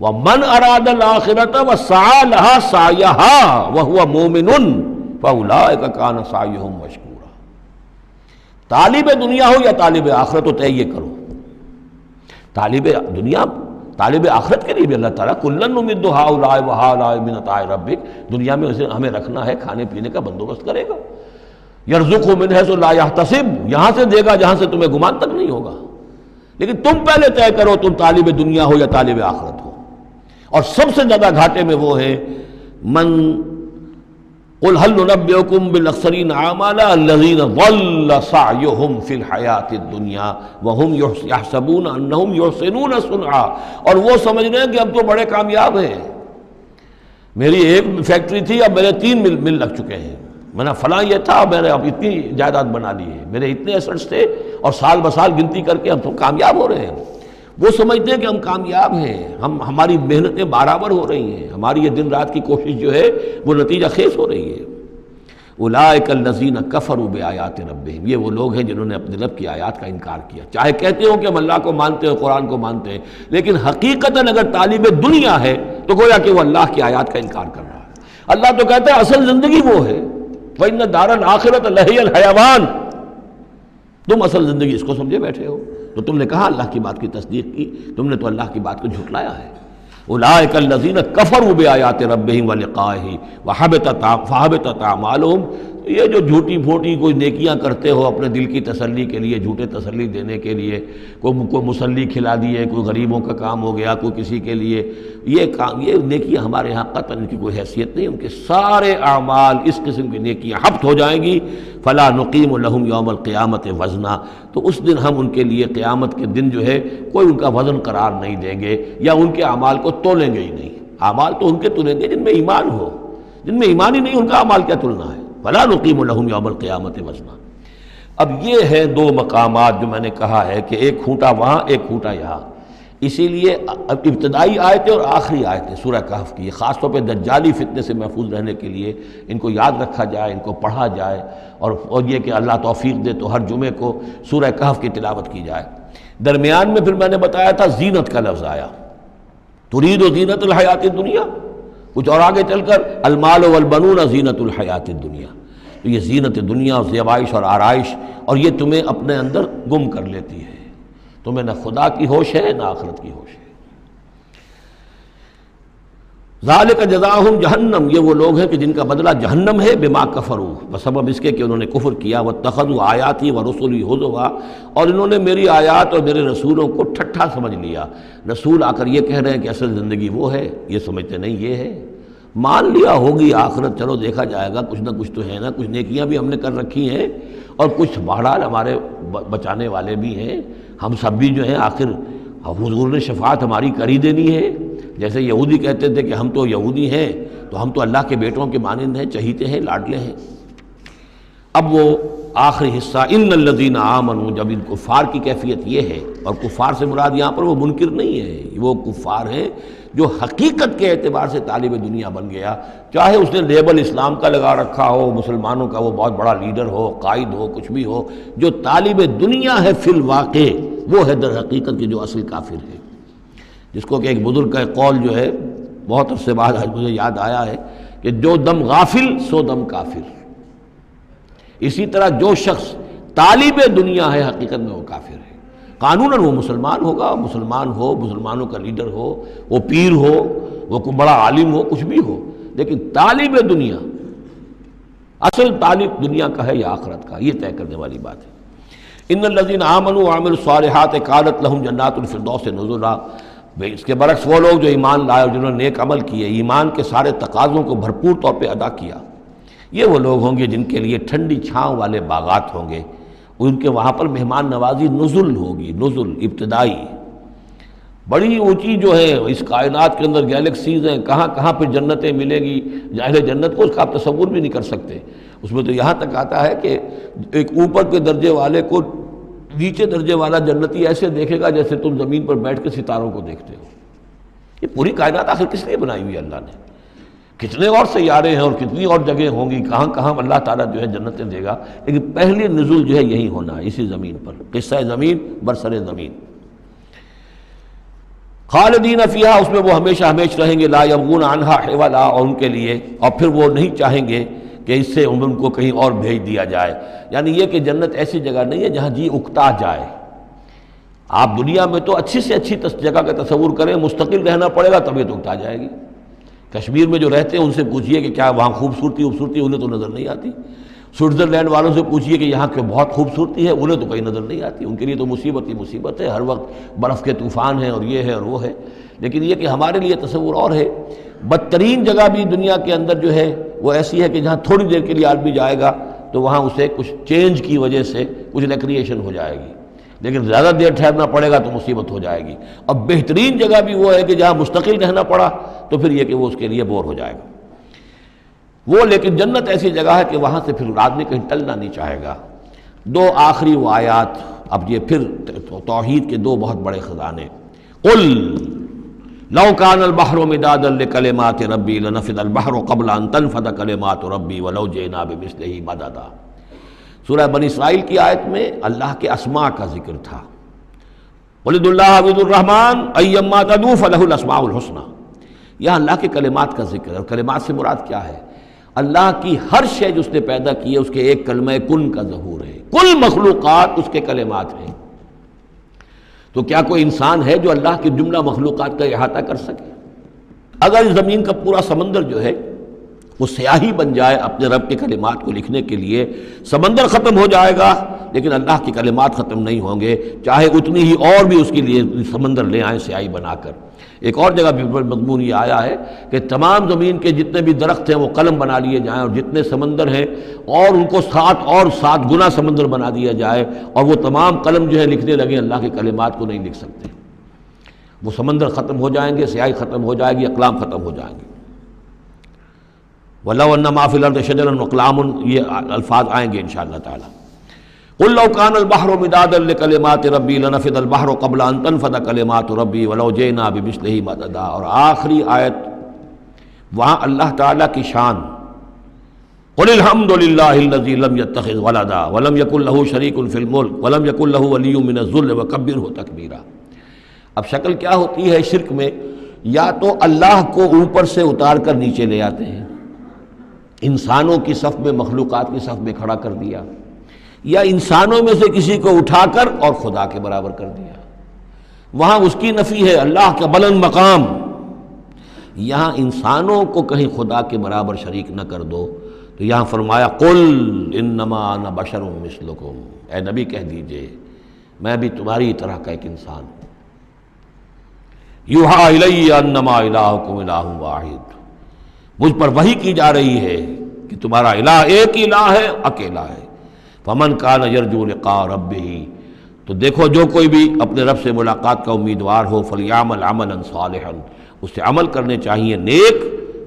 ومن اراد الآخرۃ وسعى لها سعیها وهو مؤمن فاولئک کان سعیہم مشکورا۔ طالب دنیا ہو یا طالب آخرت ہو، طے یہ کرو، طالب دنیا طالب آخرت کے لیے بھی اللہ تعالیٰ کلن نمد ہؤلاء وہؤلاء من عطاء ربک، دنیا میں اسے ہمیں رکھنا ہے، کھانے پینے کا بندوبست کرے گا، یرزقہ من حیث لا یحتسب، یہاں سے دے گا جہاں سے تمہیں گمان تک نہیں ہوگا، لیکن تم پہلے طے کرو تم طالب دنیا ہو یا طالب آخرت ہو۔ اور سب سے زیادہ گھاٹے میں وہ ہے من قل هل ننبئکم بالاخسرین اعمالا الذین ضل سعیہم فی الحیات الدنیا وہم یحسبون انہم یحسنون صنعا، اور وہ سمجھ رہے ہیں کہ اب تو بڑے کامیاب ہیں، میری ایک فیکٹری تھی اب میرے 3 مل لگ چکے ہیں، میں نے فلاں یہ تھا میں نے اب اتنی جائیداد بنا لی ہے، میرے اتنے ایسٹس تھے اور سال بسال گنتی کر کے ہم تو کامیاب ہو رہے ہیں۔ وہ سمجھتے ہیں کہ ہم کامیاب ہیں، ہماری محنتیں برابر ہو رہی ہیں، ہماری یہ دن رات کی کوشش جو ہے وہ نتیجہ خیز ہو رہی ہے۔ اولئک الذین کفروا بآیات ربہم، یہ وہ لوگ ہیں جنہوں نے اپنے رب کی آیات کا انکار کیا، چاہے کہتے ہو کہ ہم اللہ کو مانتے ہیں، قرآن کو مانتے ہیں، لیکن حقیقتاً اگر طالب دنیا ہے تو گویا کہ وہ اللہ کی آیات کا انکار کر رہا ہے۔ اللہ تو کہتا ہے اصل زندگی وہ ہے، وَإِنَّ دَارَ الْآخِرَةَ لَهِيَ الْحَيَوَانُ، تم اصل زندگی اس کو سمجھے بیٹھے ہو، تو تم نے کہا اللہ کی بات کی تصدیق کی، تم نے تو اللہ کی بات کو جھٹلایا ہے۔ اولئک الذین کفروا بآیات ربہم ولقائہ فحبطت اعمالہم، یہ جو جھوٹی پھوٹی کوئی نیکیاں کرتے ہو اپنے دل کی تسلی کے لیے، جھوٹے تسلی دینے کے لیے، کوئی مسلی کھلا دیے، کوئی غریبوں کا کام ہو گیا، کوئی کسی کے لیے یہ کام، یہ نیکیاں ہمارے ہاں قطعاً ان کی کوئی حیثیت نہیں، ان کے سارے اعمال اس قسم کی نیکیاں حبط ہو جائیں گی۔ فلا نقیم لہم یوم القیامت وزنا، تو اس دن ہم ان کے لیے قیامت کے دن جو ہے کوئی ان کا وزن قرار نہیں دیں گے، یا ان کے اعمال کو تولیں گے ہی نہیں۔ اعمال تو ان کے تلیں گے جن میں ایمان ہو، جن میں ایمان ہی نہیں ان کا اعمال کیا تلنا ہے۔ فلا نقیم لہم یوم القیامت وزنا۔ اب یہ ہے 2 مقامات جو میں نے کہا ہے کہ ایک کھوٹا وہاں ایک کھوٹا یہاں، اسی لیے ابتدائی آیتیں اور آخری آیتیں سورہ کہف کی خاص طور پہ دجالی فتنے سے محفوظ رہنے کے لیے ان کو یاد رکھا جائے، ان کو پڑھا جائے، اور یہ کہ اللہ توفیق دے تو ہر جمعے کو سورہ کہف کی تلاوت کی جائے۔ درمیان میں پھر میں نے بتایا تھا زینت کا لفظ آیا، ترید و زینت الحیات الدنیا، کچھ اور آگے چل کر المال والبنون زینت الحیات الدنیا، تو یہ زینت دنیا اور زیبائش اور آرائش، اور یہ تمہیں اپنے اندر گم کر لیتی ہے، تمہیں نہ خدا کی ہوش ہے نہ آخرت کی ہوش ہے۔ ذالک جزاؤہم جہنم، یہ وہ لوگ ہیں کہ جن کا بدلہ جہنم ہے، بما کفروا، بسبب اس کے کہ انہوں نے کفر کیا، واتخذوا آیاتی ورسلی ہزوا، اور انہوں نے میری آیات اور میرے رسولوں کو ٹھٹھا سمجھ لیا۔ رسول آ کر یہ کہہ رہے ہیں کہ اصل زندگی وہ ہے، یہ سمجھتے نہیں یہ ہے، مان لیا ہوگی آخرت، چلو دیکھا جائے گا، کچھ نہ کچھ تو ہے نا، کچھ نیکیاں بھی ہم نے کر رکھی ہیں اور کچھ بہرحال ہمارے بچانے والے بھی ہیں، ہم سب بھی جو ہیں آخر حضور نے شفاعت ہماری کر ہی دینی ہے۔ جیسے یہودی کہتے تھے کہ ہم تو یہودی ہیں تو ہم تو اللہ کے بیٹوں کے مانند ہیں، چہیتے ہیں، لاڈلے ہیں۔ اب وہ آخری حصہ ان الذین آمنوا، جب ان کفار کی کیفیت یہ ہے، اور کفار سے مراد یہاں پر وہ منکر نہیں ہے، وہ کفار ہیں جو حقیقت کے اعتبار سے طالب دنیا بن گیا، چاہے اس نے لیبل اسلام کا لگا رکھا ہو، مسلمانوں کا وہ بہت بڑا لیڈر ہو، قائد ہو، کچھ بھی ہو، جو طالب دنیا ہے فی الواقع وہ ہے در حقیقت کے جو اصل کافر ہے۔ جس کو کہ ایک بزرگ کا قول جو ہے بہت عرصے بعد آج مجھے یاد آیا ہے کہ جو دم غافل سو دم کافر۔ اسی طرح جو شخص طالب دنیا ہے حقیقت میں وہ کافر ہے۔ قانوناً وہ مسلمان ہوگا، مسلمان ہو، مسلمانوں کا لیڈر ہو، وہ پیر ہو، وہ کوئی بڑا عالم ہو، کچھ بھی ہو، لیکن طالب دنیا، اصل طالب دنیا کا ہے یا آخرت کا، یہ طے کرنے والی بات ہے۔ ان الذین آمنوا وعملوا الصالحات کانت لہم جنات الفردوس نزلا، اس کے برعکس وہ لوگ جو ایمان لائے اور جنہوں نے نیک عمل کیے، ایمان کے سارے تقاضوں کو بھرپور طور پہ ادا کیا، یہ وہ لوگ ہوں گے جن کے لیے ٹھنڈی چھاؤں والے باغات ہوں گے، ان کے وہاں پر مہمان نوازی نزل ہوگی، نزل ابتدائی، بڑی اونچی جو ہے اس کائنات کے اندر گیلیکسیز ہیں، کہاں کہاں پہ جنتیں ملیں گی، اہل جنت کو اس کا آپ تصور بھی نہیں کر سکتے۔ اس میں تو یہاں تک آتا ہے کہ ایک اوپر کے درجے والے کو نیچے درجے والا جنتی ایسے دیکھے گا جیسے تم زمین پر بیٹھ کے ستاروں کو دیکھتے ہو۔ یہ پوری کائنات آخر کس لیے بنائی ہوئی اللہ نے؟ کتنے اور سیارے ہیں اور کتنی اور جگہیں ہوں گی، کہاں کہاں اللہ تعالیٰ جو ہے جنتیں دے گا، لیکن پہلی نزول جو ہے یہی ہونا ہے، اسی زمین پر، قصہ زمین برسر زمین۔ خالدین فیہا، اس میں وہ ہمیشہ ہمیشہ رہیں گے، لا یبغون عنہا حولا، اور ان کے لیے اور پھر وہ نہیں چاہیں گے کہ اس سے ان کو کہیں اور بھیج دیا جائے۔ یعنی یہ کہ جنت ایسی جگہ نہیں ہے جہاں جی اکتا جائے۔ آپ دنیا میں تو اچھی سے اچھی جگہ کا تصور کریں، مستقل رہنا پڑے گا طبیعت اکتا جائے گی۔ کشمیر میں جو رہتے ہیں ان سے پوچھئے کہ کیا وہاں خوبصورتی انہیں تو نظر نہیں آتی۔ سوئٹزرلینڈ والوں سے پوچھئے کہ یہاں کے بہت خوبصورتی ہے، انہیں تو کہیں نظر نہیں آتی، ان کے لیے تو مصیبت ہی مصیبت ہے، ہر وقت برف کے طوفان ہیں اور یہ ہے اور وہ ہے۔ لیکن یہ کہ ہمارے لیے تصور اور ہے۔ بدترین جگہ بھی دنیا کے اندر جو ہے وہ ایسی ہے کہ جہاں تھوڑی دیر کے لیے آدمی جائے گا تو وہاں اسے کچھ چینج کی وجہ سے کچھ ریکریشن ہو جائے گی، لیکن زیادہ دیر ٹھہرنا پڑے گا تو مصیبت ہو جائے گی۔ اور بہترین جگہ بھی وہ ہے کہ جہاں مستقل رہنا پڑا تو پھر یہ کہ وہ اس کے لیے بور ہو جائے گا وہ۔ لیکن جنت ایسی جگہ ہے کہ وہاں سے پھر آدمی کہیں ٹلنا نہیں چاہے گا۔ دو آخری وہ آیات، اب یہ پھر توحید کے دو بہت بڑے خزانے۔ قل لو کان البحر مدادا لکلمات ربی لنفد البحر قبل ان تنفد کلمات ربی ولو جئنا بمثلہ مددا۔ سورہ بنی اسرائیل کی آیت میں اللہ کے اسماء کا ذکر تھا۔ قل ادعوا اللہ او ادعوا الرحمن ایما تدعوا فلہ الاسماء الحسنی۔ یہاں اللہ کے کلمات کا ذکر ہے، اور کلمات سے مراد کیا ہے؟ اللہ کی ہر شے جو اس نے پیدا کی ہے اس کے ایک کلمہ کن کا ظہور ہے۔ کل مخلوقات اس کے کلمات ہیں۔ تو کیا کوئی انسان ہے جو اللہ کی جملہ مخلوقات کا احاطہ کر سکے؟ اگر اس زمین کا پورا سمندر جو ہے وہ سیاہی بن جائے اپنے رب کے کلمات کو لکھنے کے لیے، سمندر ختم ہو جائے گا لیکن اللہ کے کلمات ختم نہیں ہوں گے، چاہے اتنی ہی اور بھی اس کے لیے سمندر لے آئیں سیاہی بنا کر۔ ایک اور جگہ بھی مضمون یہ آیا ہے کہ تمام زمین کے جتنے بھی درخت ہیں وہ قلم بنا لیے جائیں، اور جتنے سمندر ہیں اور ان کو 7 گنا سمندر بنا دیا جائے، اور وہ تمام قلم جو ہے لکھنے لگے اللہ کے کلمات کو نہیں لکھ سکتے۔ وہ سمندر ختم ہو جائیں گے، سیاہی ختم ہو جائے گی، اقلام ختم ہو جائیں گے۔ وَلَوْ أَنَّ مَا فِي الْأَرْضِ شَجَرٌ وَأَقْلَامٌ، یہ الفاظ آئیں گے انشاءاللہ تعالی۔ قُل لَوْ كَانَ الْبَحْرُ مِدَادًا لِكَلِمَاتِ رَبِّي لَنَفِدَ الْبَحْرُ قَبْلَ أَن تَنفَدَ كَلِمَاتُ رَبِّي وَلَوْ جِئْنَا بِمِثْلِهِ مَدَدًا۔ اور آخری آیت وہاں اللہ تعالیٰ کی شان، قُلِ الْحَمْدُ لِلَّهِ الَّذِي لَمْ يَتَّخِذْ وَلَدًا وَلَمْ يَكُن لَّهُ شَرِيكٌ فِي الْمُلْكِ وَلَمْ يَكُن لَّهُ وَلِيٌّ مِّنَ الذُّلِّ وَكَبِّرْهُ تَكْبِيرًا۔ اب شکل کیا ہوتی ہے شرک میں؟ یا تو اللہ کو اوپر سے اتار کر نیچے لے آتے ہیں، انسانوں کی صف میں، مخلوقات کی صف میں کھڑا کر دیا، یا انسانوں میں سے کسی کو اٹھا کر اور خدا کے برابر کر دیا۔ وہاں اس کی نفی ہے، اللہ کا بلند مقام، یہاں انسانوں کو کہیں خدا کے برابر شریک نہ کر دو، تو یہاں فرمایا قل انما انا بشر مثلکم، اے نبی کہہ دیجئے میں بھی تمہاری طرح کا ایک انسان ہوں۔ یوحیٰ الی انما الہکم الہ واحد، مجھ پر وحی کی جا رہی ہے کہ تمہارا الہ ایک ہی الہ ہے، اکیلا ہے۔ فمن کان یرجو لقاء ربہ، تو دیکھو جو کوئی بھی اپنے رب سے ملاقات کا امیدوار ہو، فلیعمل عملا صالحا، اس سے عمل کرنے چاہیے نیک،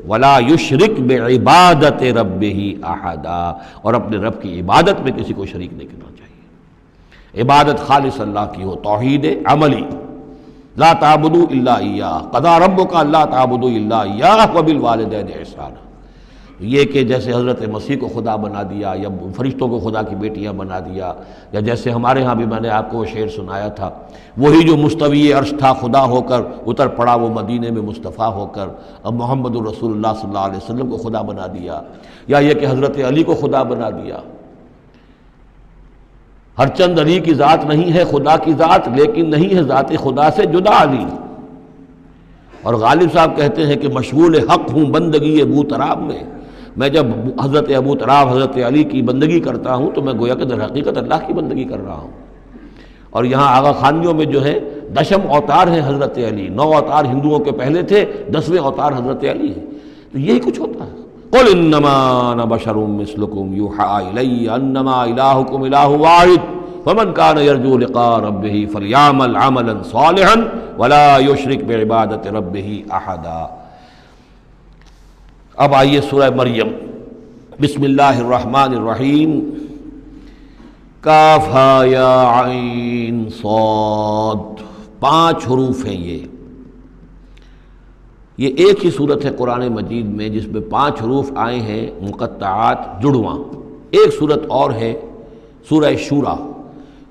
ولا یشرک بعبادت ربہ احدا، اور اپنے رب کی عبادت میں کسی کو شریک نہیں کرنا چاہیے۔ عبادت خالص اللہ کی ہو، توحید عملی، لا تعبدوا الا ایاہ، قضى ربک الا تعبدوا الا ایاہ وبالوالدین احسانا۔ یہ کہ جیسے حضرت مسیح کو خدا بنا دیا یا فرشتوں کو خدا کی بیٹیاں بنا دیا، یا جیسے ہمارے ہاں بھی میں نے آپ کو وہ شعر سنایا تھا، وہی جو مستوی عرش تھا خدا ہو کر اتر پڑا وہ مدینے میں مصطفیٰ ہو کر، اب محمد الرسول اللہ صلی اللہ علیہ وسلم کو خدا بنا دیا، یا یہ کہ حضرت علی کو خدا بنا دیا۔ ہر چند علی کی ذات نہیں ہے خدا کی ذات، لیکن نہیں ہے ذات خدا سے جدا علی۔ اور غالب صاحب کہتے ہیں کہ مشغول حق ہوں بندگی ابو تراب میں جب حضرت ابو تراب حضرت علی کی بندگی کرتا ہوں تو میں گویا کہ در حقیقت اللہ کی بندگی کر رہا ہوں۔ اور یہاں آغا خانیوں میں جو ہے 10 اوتار ہیں حضرت علی، 9 اوتار ہندوؤں کے پہلے تھے، 10ویں اوتار حضرت علی ہیں، تو یہی کچھ ہوتا ہے۔ قل انما انا بشر مثلکم یوحیٰ الی انما الہکم الہ واحد فمن کان یرجو لقاء ربہ فلیعمل عملا صالحا ولا یشرک بعبادت ربہ احدا۔ اب آئیے سورہ مریم، بسم اللہ الرحمن الرحیم، کاف ہا یا عین صاد، 5 حروف ہیں یہ ایک ہی صورت ہے قرآن مجید میں جس میں 5 حروف آئے ہیں مقطعات جڑواں۔ ایک صورت اور ہے سورہ شورا،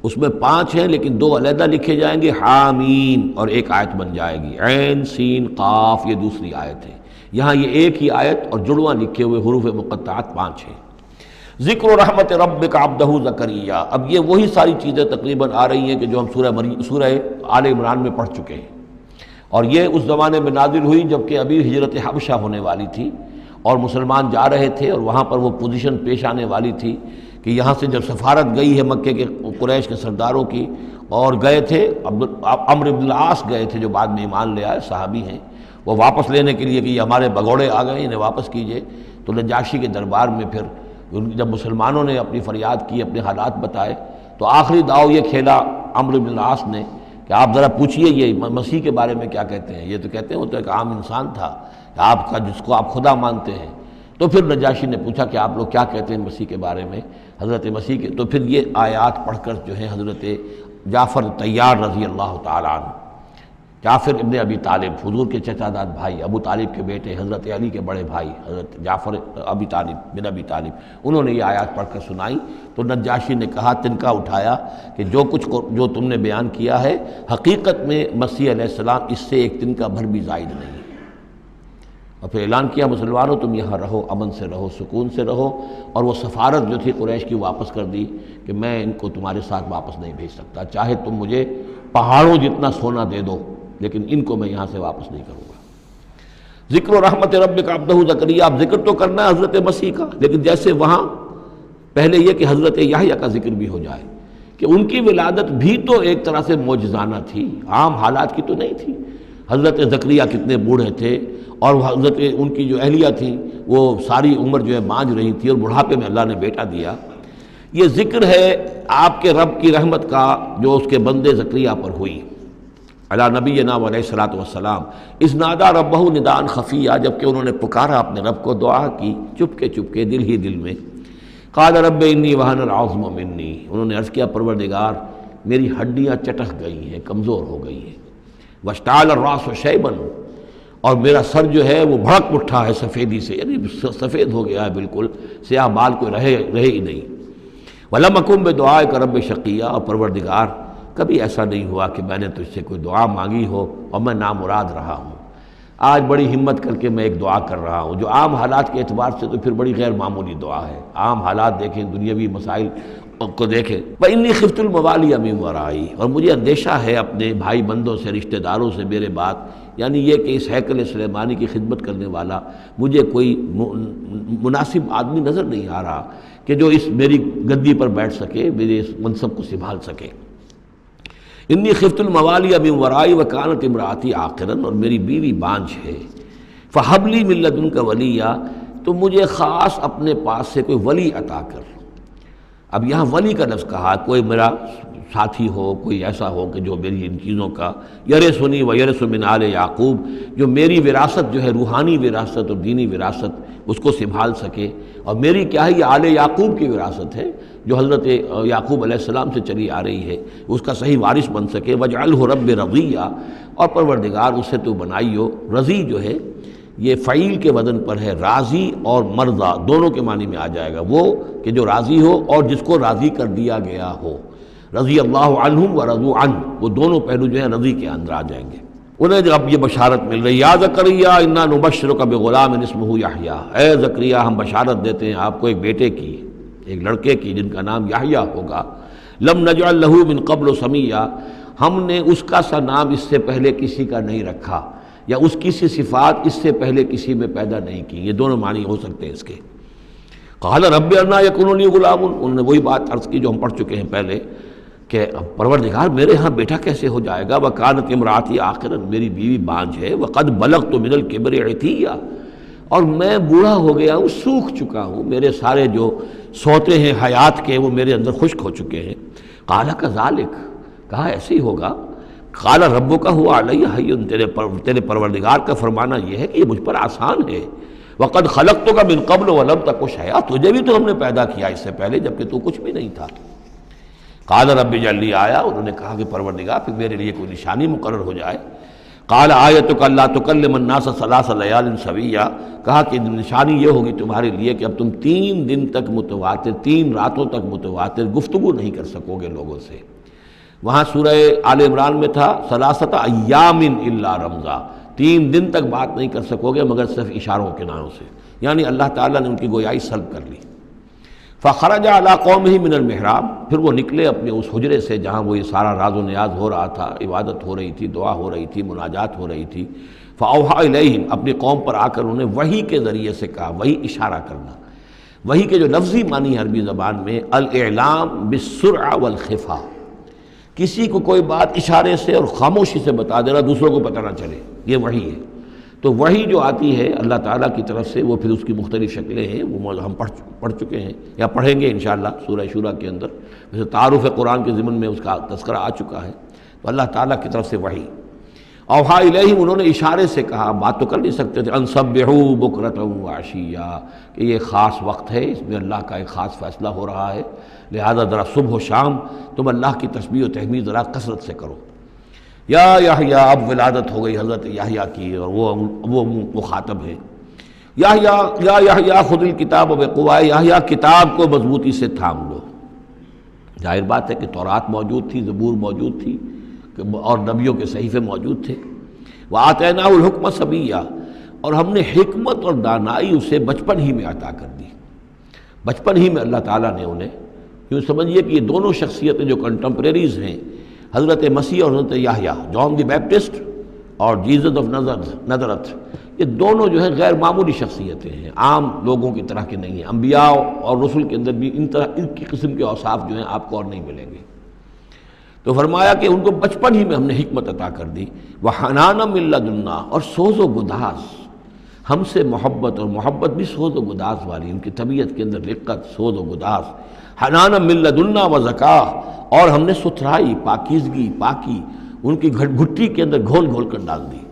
اس میں 5 ہیں لیکن 2 علیحدہ لکھے جائیں گے، حامیم، اور ایک آیت بن جائے گی، عین سین قاف، یہ دوسری آیت ہے۔ یہاں یہ ایک ہی آیت اور جڑواں لکھے ہوئے حروف مقطعات 5 ہیں۔ ذکر رحمت ربک عبدہ زکریا، اب یہ وہی ساری چیزیں تقریباً آ رہی ہیں کہ جو ہم سورہ آل عمران میں پڑھ چکے ہیں، اور یہ اس زمانے میں نازل ہوئی جبکہ ابھی ہجرت حبشہ ہونے والی تھی اور مسلمان جا رہے تھے، اور وہاں پر وہ پوزیشن پیش آنے والی تھی کہ یہاں سے جب سفارت گئی ہے مکے کے قریش کے سرداروں کی، اور گئے تھے عمرو بن العاص گئے تھے جو بعد میں ایمان لے آئے، صحابی ہیں، وہ واپس لینے کے لیے کہ یہ ہمارے بگوڑے آ گئے انہیں واپس کیجئے، تو نجاشی کے دربار میں پھر جب مسلمانوں نے اپنی فریاد کی، اپنے حالات بتائے، تو آخری داؤ یہ کھیلا عمرو بن العاص نے کہ آپ ذرا پوچھئے یہ مسیح کے بارے میں کیا کہتے ہیں۔ یہ تو کہتے ہیں وہ تو ایک عام انسان تھا کہ آپ کا جس کو آپ خدا مانتے ہیں۔ تو پھر نجاشی نے پوچھا کہ آپ لوگ کیا کہتے ہیں مسیح کے بارے میں، حضرت مسیح کے، تو پھر یہ آیات پڑھ کر جو ہے حضرت جعفر طیار رضی اللہ تعالیٰ عنہ، جعفر ابن ابی طالب، حضور کے چچا داد بھائی، ابو طالب کے بیٹے، حضرت علی کے بڑے بھائی حضرت جعفر ابی طالب بن ابی طالب، انہوں نے یہ آیات پڑھ کر سنائی، تو نجاشی نے کہا، تنکا اٹھایا کہ جو تم نے بیان کیا ہے حقیقت میں مسیح علیہ السلام اس سے ایک تنکا بھر بھی زائد نہیں ہے۔ اور پھر اعلان کیا، مسلمانوں تم یہاں رہو، امن سے رہو، سکون سے رہو، اور وہ سفارت جو تھی قریش کی واپس کر دی کہ میں ان کو تمہارے ساتھ واپس نہیں بھیج سکتا، چاہے تم مجھے پہاڑوں جتنا سونا دے دو لیکن ان کو میں یہاں سے واپس نہیں کروں گا۔ ذکر و رحمت ربک عبدہ زکریا، اب ذکر تو کرنا ہے حضرت مسیح کا، لیکن جیسے وہاں پہلے یہ کہ حضرت یحییٰ کا ذکر بھی ہو جائے کہ ان کی ولادت بھی تو ایک طرح سے معجزانہ تھی، عام حالات کی تو نہیں تھی۔ حضرت زکریا کتنے بوڑھے تھے، اور حضرت ان کی جو اہلیہ تھی وہ ساری عمر جو ہے بانجھ رہی تھی، اور بڑھاپے میں اللہ نے بیٹا دیا۔ یہ ذکر ہے آپ کے رب کی رحمت کا جو اس کے بندے زکریا پر ہوئی، علی نبینا علیہ الصلوۃ والسلام، اذ نادى ربہ نداء خفیا، جبکہ انہوں نے پکارا اپنے رب کو، دعا کی چپکے چپکے دل ہی دل میں، قال رب انی وہن العظم منی، انہوں نے عرض کیا پروردگار میری ہڈیاں چٹک گئی ہیں، کمزور ہو گئی ہیں، واشتعل الراس شیبا، اور میرا سر جو ہے وہ بھڑک اٹھا ہے سفیدی سے، یعنی سفید ہو گیا ہے بالکل، سیاہ بال کوئی رہے ہی نہیں، ولم اکن بدعائک رب شقیا، اور پروردگار کبھی ایسا نہیں ہوا کہ میں نے تجھ سے کوئی دعا مانگی ہو اور میں نامراد رہا ہوں۔ آج بڑی ہمت کر کے میں ایک دعا کر رہا ہوں جو عام حالات کے اعتبار سے تو پھر بڑی غیر معمولی دعا ہے، عام حالات دیکھیں، دنیاوی مسائل کو دیکھیں، وَإِنِّي خِفْتُ الْمَوَالِيَ مِن وَرَائِي، اور مجھے اندیشہ ہے اپنے بھائی بندوں سے، رشتہ داروں سے میرے بعد یعنی یہ کہ اس ہیکل سلیمانی کی خدمت کرنے والا مجھے کوئی مناسب آدمی نظر نہیں آ رہا کہ جو اس میری گدی پر بیٹھ سکے، میرے اس منصب کو سنبھال سکے۔ انی خفت الموالی من ورائی وکانت امراتی عاقرا، اور میری بیوی بانجھ ہے، فہب لی من لدنک ولیہ، تو مجھے خاص اپنے پاس سے کوئی ولی عطا کر۔ اب یہاں ولی کا لفظ کہا، کوئی میرا ساتھی ہو، کوئی ایسا ہو کہ جو میری ان چیزوں کا یرثنی و یرث من آل یعقوب، جو میری وراثت جو ہے روحانی وراثت اور دینی وراثت اس کو سنبھال سکے، اور میری کیا ہے، یہ آل یعقوب کی وراثت ہے جو حضرت یعقوب علیہ السلام سے چلی آ رہی ہے، اس کا صحیح وارث بن سکے۔ وجعلہ رب رضیہ، اور پروردگار اسے تو بنائی ہو۔ رضی جو ہے یہ فعیل کے وزن پر ہے، راضی اور مرضی دونوں کے معنی میں آ جائے گا، وہ کہ جو راضی ہو اور جس کو راضی کر دیا گیا ہو۔ رضی اللہ عنہم ورضوا عنہ، وہ دونوں پہلو جو ہیں رضی کے اندر آ جائیں گے۔ انہیں جب اب یہ بشارت مل رہی، یا زکریا انا نبشرک بغلام اسمہ یحییٰ، اے زکریا ہم بشارت دیتے ہیں آپ کو ایک بیٹے کی، ایک لڑکے کی جن کا نام یحییٰ ہوگا۔ لم نجعل لہ من قبل سمیہ، ہم نے اس کا سا نام اس سے پہلے کسی کا نہیں رکھا، یا اس کی سی صفات اس سے پہلے کسی میں پیدا نہیں کی۔ یہ دونوں معنی ہو سکتے ہیں اس کے۔ قال رب انا یکون لی غلام، انہوں نے وہی بات عرض کی جو ہم پڑھ چکے ہیں پہلے کہ پروردگار میرے ہاں بیٹا کیسے ہو جائے گا، وکانت امراتی عاقرا، میری بیوی بانجھ ہے، وقد بلغت من الکبر عتیہ، اور میں بوڑھا ہو گیا ہوں، سوکھ چکا ہوں، میرے سارے جو سوتے ہیں حیات کے وہ میرے اندر خشک ہو چکے ہیں۔ قال کذالک، کہا ایسے ہی ہوگا۔ قال ربک هو علی ہین، تیرے پروردگار کا فرمانا یہ ہے کہ یہ مجھ پر آسان ہے۔ وقد خلقتک من قبل ولم تک شیئا، تجھے بھی تو ہم نے پیدا کیا اس سے پہلے جبکہ تو کچھ بھی نہیں تھا۔ قال رب اجعل لی آیہ، انہوں نے کہا کہ پروردگار پھر میرے لیے کوئی نشانی مقرر ہو جائے۔ قال آیتک الا تکلم الناس ثلاث لیال سویہ، کہا کہ نشانی یہ ہوگی تمہارے لیے کہ اب تم 3 دن تک متواتر، 3 راتوں تک متواتر گفتگو نہیں کر سکو گے لوگوں سے۔ وہاں سورہ آل عمران میں تھا ثلاثۃ ایام الا رمزا، 3 دن تک بات نہیں کر سکو گے مگر صرف اشاروں کے ناموں سے، یعنی اللہ تعالیٰ نے ان کی گویائی سلب کر لی۔ فخرج علی قومہ من المحراب، پھر وہ نکلے اپنے اس حجرے سے جہاں وہ یہ سارا راز و نیاز ہو رہا تھا، عبادت ہو رہی تھی، دعا ہو رہی تھی، مناجات ہو رہی تھی۔ فاوحی الیہم، اپنی قوم پر آ کر انہوں نے وحی کے ذریعے سے کہا، وحی اشارہ کرنا، وحی کے جو لفظی معنی ہے عربی زبان میں الاعلام بالسرعہ والخفا، کسی کو کوئی بات اشارے سے اور خاموشی سے بتا دینا، دوسروں کو پتہ نہ چلے، یہ وحی ہے۔ تو وحی جو آتی ہے اللہ تعالیٰ کی طرف سے، وہ پھر اس کی مختلف شکلیں ہیں، وہ ہم پڑھ چکے ہیں یا پڑھیں گے انشاءاللہ سورہ شورى کے اندر، ویسے تعارف قرآن کے ضمن میں اس کا تذکرہ آ چکا ہے۔ تو اللہ تعالیٰ کی طرف سے وحی، اوحا الیہم، انہوں نے اشارے سے کہا، بات تو کر نہیں سکتے تھے، ان سبحوا بکرۃ وعشیا، کہ یہ خاص وقت ہے، اس میں اللہ کا ایک خاص فیصلہ ہو رہا ہے، لہذا ذرا صبح و شام تم اللہ کی تسبیح و تحمید ذرا کثرت سے کرو۔ یا یحییٰ، اب ولادت ہو گئی حضرت یحییٰ کی اور وہ مخاطب ہے۔ یا یحییٰ خذ الکتاب بقوہ، یحییٰ کتاب کو مضبوطی سے تھام لو۔ ظاہر بات ہے کہ تورات موجود تھی، زبور موجود تھی اور نبیوں کے صحیفے موجود تھے۔ وآتیناہ الحکم صبیہ، اور ہم نے حکمت اور دانائی اسے بچپن ہی میں عطا کر دی، بچپن ہی میں اللہ تعالیٰ نے انہیں، یوں سمجھیے کہ یہ دونوں شخصیتیں جو کنٹمپریریز ہیں، حضرت مسیح اور حضرت یحییٰ، جان دی بیپٹسٹ اور جیزس آف نظرت، یہ دونوں جو ہیں غیر معمولی شخصیتیں ہیں، عام لوگوں کی طرح کے نہیں ہیں۔ انبیاء اور رسل کے اندر بھی ان کی قسم کے اوصاف جو ہیں آپ کو اور نہیں ملیں گے۔ تو فرمایا کہ ان کو بچپن ہی میں ہم نے حکمت عطا کر دی، وحنانا من لدنا، اور سوز و گداز، ہم سے محبت، اور محبت بھی سوز و گداز والی، ان کی طبیعت کے اندر رقت، سوز و گداز، حنانا من لدنا وزکاہ، اور ہم نے ستھرائی، پاکیزگی، پاکی ان کی گھٹی کے اندر گھول گھول کر ڈال دی۔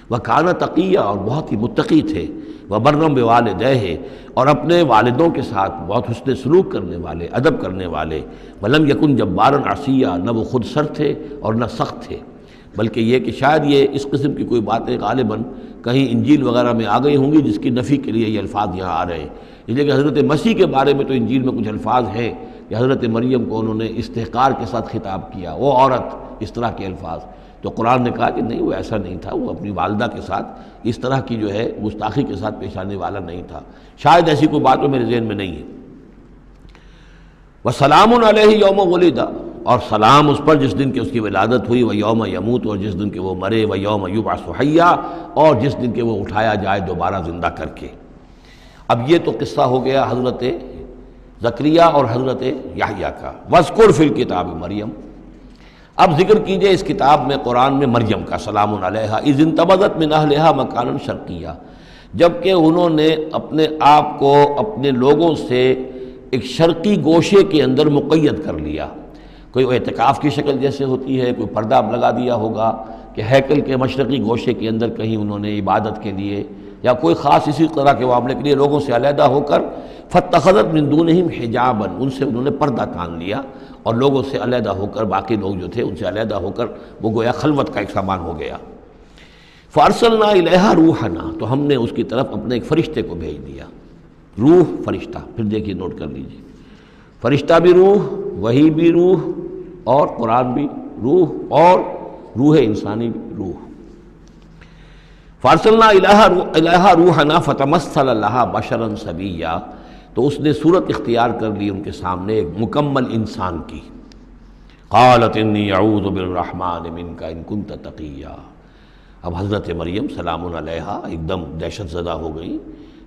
وکانا تقیہ، اور بہت ہی متقی تھے، وبرم بوالدیہ، اور اپنے والدوں کے ساتھ بہت حسن سلوک کرنے والے، ادب کرنے والے، ولم یکن جبارا عصیہ، نہ وہ خود سر تھے اور نہ سخت تھے، بلکہ یہ کہ شاید یہ اس قسم کی کوئی باتیں غالباً کہیں انجیل وغیرہ میں آ گئی ہوں گی جس کی نفی کے لیے یہ الفاظ یہاں آ رہے ہیں، اس لیے کہ حضرت مسیح کے بارے میں تو انجیل میں کچھ الفاظ ہیں کہ حضرت مریم کو انہوں نے استحقار کے ساتھ خطاب کیا، وہ عورت، اس طرح کے الفاظ، تو قرآن نے کہا کہ نہیں، وہ ایسا نہیں تھا، وہ اپنی والدہ کے ساتھ اس طرح کی جو ہے گستاخی کے ساتھ پیش آنے والا نہیں تھا، شاید ایسی کوئی بات میرے ذہن میں نہیں ہے۔ وسلام علیہ یوم ولد، اور سلام اس پر جس دن کہ اس کی ولادت ہوئی، و یوم یموت، اور جس دن کہ وہ مرے، و یوم یبعث حیا، اور جس دن کہ وہ اٹھایا جائے دوبارہ زندہ کر کے۔ اب یہ تو قصہ ہو گیا حضرت زکریا اور حضرت یحییٰ کا۔ وَاذْكُرْ فِي الْكِتَابِ مریم، اب ذکر کیجئے اس کتاب میں، قرآن میں، مریم کا، سلام علیہا اذ انتبذت من اہلہا مکانا شرقیہ، جبکہ انہوں نے اپنے آپ کو اپنے لوگوں سے ایک شرقی گوشے کے اندر مقید کر لیا۔ کوئی اعتکاف کی شکل جیسے ہوتی ہے، کوئی پردہ لگا دیا ہوگا کہ ہیکل کے مشرقی گوشے کے اندر کہیں انہوں نے عبادت کے لیے یا کوئی خاص اسی طرح کے معاملے کے لیے لوگوں سے علیحدہ ہو کر، فاتخذت من دونہم حجابا، ان سے انہوں نے پردہ تان لیا اور لوگوں سے علیحدہ ہو کر، باقی لوگ جو تھے ان سے علیحدہ ہو کر وہ گویا خلوت کا ایک سامان ہو گیا۔ فارسلنا الیہا روحنا، تو ہم نے اس کی طرف اپنے ایک فرشتے کو بھیج دیا۔ روح، فرشتہ، پھر دیکھیے نوٹ کر لیجیے، فرشتہ بھی روح، وحی بھی روح، اور قرآن بھی روح، اور روح انسانی بھی روح۔ فارسلنا الیہا روحنا فتمثل لہا بشرا سویا، تو اس نے صورت اختیار کر لی ان کے سامنے ایک مکمل انسان کی۔ قالت انی اعوذ بالرحمن منک ان کنت تقیا، اب حضرت مریم سلام علیہا ایک دم دہشت زدہ ہو گئی،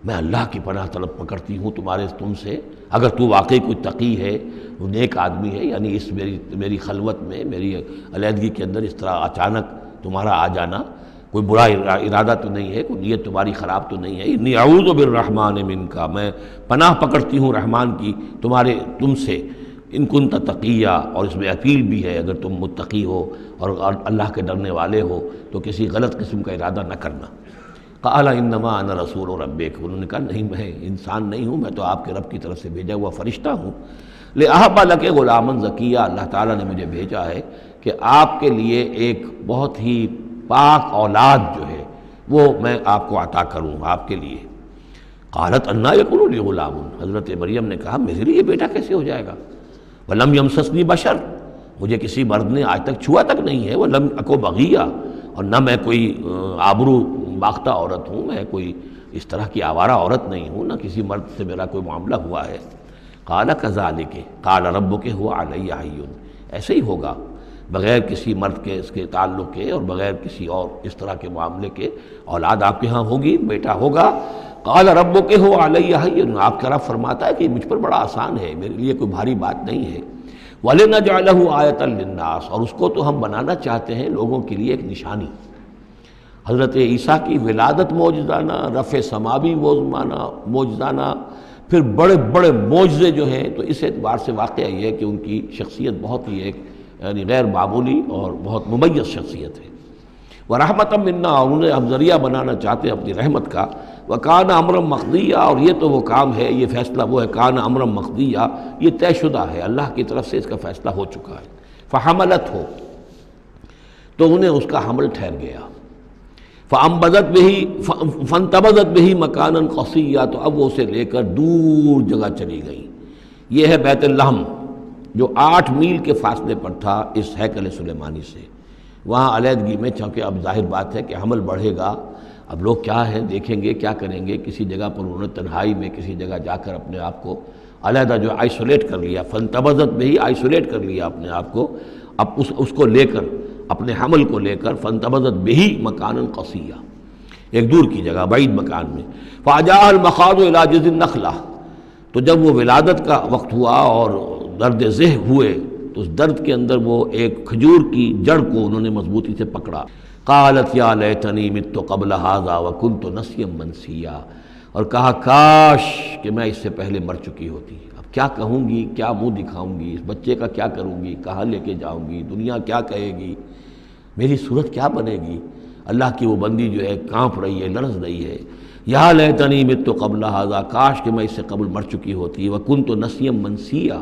میں اللہ کی پناہ طلب پکڑتی ہوں تم سے، اگر تو واقعی کوئی تقی ہے، وہ نیک آدمی ہے، یعنی اس میری خلوت میں، میری علیحدگی کے اندر اس طرح اچانک تمہارا آ جانا کوئی برا ارادہ تو نہیں ہے، کوئی نیت تمہاری خراب تو نہیں ہے۔ انی اعوذ بالرحمن منک، میں پناہ پکڑتی ہوں رحمان کی تم سے، ان کنت تقیہ، اور اس میں اپیل بھی ہے اگر تم متقی ہو اور اللہ کے ڈرنے والے ہو تو کسی غلط قسم کا ارادہ نہ کرنا۔ قال انما انا رسول ربک، انہوں نے کہا نہیں، میں انسان نہیں ہوں، میں تو آپ کے رب کی طرف سے بھیجا ہوا فرشتہ ہوں۔ لأہب لک غلاما زکیہ، اللہ تعالیٰ نے مجھے بھیجا ہے کہ آپ کے لیے ایک بہت ہی پاک اولاد جو ہے وہ میں آپ کو عطا کروں آپ کے لیے۔ قالت انا یکون لی غلام، حضرت مریم نے کہا میرے لیے بیٹا کیسے ہو جائے گا؟ ولم یمسسنی بشر، مجھے کسی مرد نے آج تک چھوا تک نہیں ہے، ولم اکو بغیہ، اور نہ میں کوئی آبرو باختہ عورت ہوں، میں کوئی اس طرح کی آوارہ عورت نہیں ہوں، نہ کسی مرد سے میرا کوئی معاملہ ہوا ہے۔ قال کذالک قال ربک هو علی حی، ایسے ہی ہوگا، بغیر کسی مرد کے اس کے تعلق کے اور بغیر کسی اور اس طرح کے معاملے کے اولاد آپ کے ہاں ہوگی، بیٹا ہوگا۔ قال ربک هو علی حی، آپ کا رب فرماتا ہے کہ مجھ پر بڑا آسان ہے، میرے لیے کوئی بھاری بات نہیں ہے۔ وَلِنَجْعَلَهُ آیَةً لِلنَّاسِ، اور اس کو تو ہم بنانا چاہتے ہیں لوگوں کے لیے ایک نشانی۔ حضرت عیسیٰ کی ولادت معجزانہ، رفع سماوی معجزانہ، پھر بڑے بڑے معجزے جو ہیں، تو اس اعتبار سے واقعہ یہ ہے کہ ان کی شخصیت بہت ہی ایک یعنی غیر معمولی اور بہت ممیز شخصیت ہے۔ وَرَحْمَةً مِنَّا، اور انہیں ہم ذریعہ بنانا چاہتے ہیں اپنی رحمت کا۔ وَكَانَ أَمْرًا مَقْضِيًّا، اور یہ تو وہ کام ہے، یہ فیصلہ وہ ہے، كَانَ أَمْرًا مَقْضِيًّا، یہ طے شدہ ہے، اللہ کی طرف سے اس کا فیصلہ ہو چکا ہے۔ فَحَمَلَتْهُ، تو انہیں اس کا حمل ٹھہر گیا۔ فَانْتَبَذَتْ بِهِ مَكَانًا قَصِيًّا، تو اب وہ اسے لے کر دور جگہ چلی گئی۔ یہ ہے بیت لحم، جو 8 میل کے فاصلے پر تھا اس ہیکل سلیمانی سے، وہاں علیحدگی میں، چونکہ اب ظاہر بات ہے کہ حمل بڑھے گا، اب لوگ کیا ہے دیکھیں گے، کیا کریں گے، کسی جگہ پر انہوں نے تنہائی میں کسی جگہ جا کر اپنے آپ کو علیحدہ جو آئسولیٹ کر لیا، فانتبذت بہی، آئسولیٹ کر لیا اپنے آپ کو، اب اس کو لے کر، اپنے حمل کو لے کر، فانتبذت بہی مکانا قصیہ، ایک دور کی جگہ، بعید مکان میں۔ فاجاء المخاض الی جذع النخلہ، تو جب وہ ولادت کا وقت ہوا اور درد ذہ ہوئے تو اس درد کے اندر وہ ایک کھجور کی جڑ کو انہوں نے مضبوطی سے پکڑا۔ قالت یا لیتنی مت قبل ھذا وکنت نسیا منسیا، اور کہا کاش کہ میں اس سے پہلے مر چکی ہوتی۔ اب کیا کہوں گی، کیا منہ دکھاؤں گی، اس بچے کا کیا کروں گی، کہاں لے کے جاؤں گی، دنیا کیا کہے گی، میری صورت کیا بنے گی۔ اللہ کی وہ بندی جو ہے کانپ رہی ہے، لرز رہی ہے۔ یا لیتنی مت قبل ھذا، کاش کہ میں اس سے قبل مر چکی ہوتی، وکنت نسیا منسیا،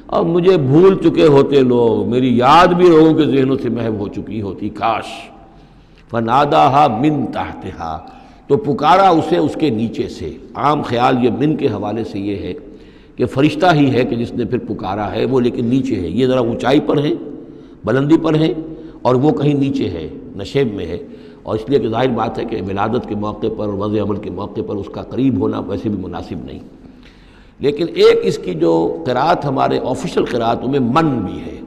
اور مجھے بھول چکے ہوتے لوگ، میری یاد بھی لوگوں کے ذہنوں سے محو ہو چکی ہوتی، کاش۔ فناداہا من تحتہا، تو پکارا اسے اس کے نیچے سے۔ عام خیال یہ من کے حوالے سے یہ ہے کہ فرشتہ ہی ہے کہ جس نے پھر پکارا ہے، وہ لیکن نیچے ہے، یہ ذرا اونچائی پر ہے، بلندی پر ہے، اور وہ کہیں نیچے ہے، نشیب میں ہے، اور اس لیے کہ ظاہر بات ہے کہ ولادت کے موقع پر اور وضع عمل کے موقع پر اس کا قریب ہونا ویسے بھی مناسب نہیں۔ لیکن ایک اس کی جو قرات ہمارے آفیشل قراتوں میں من بھی ہے،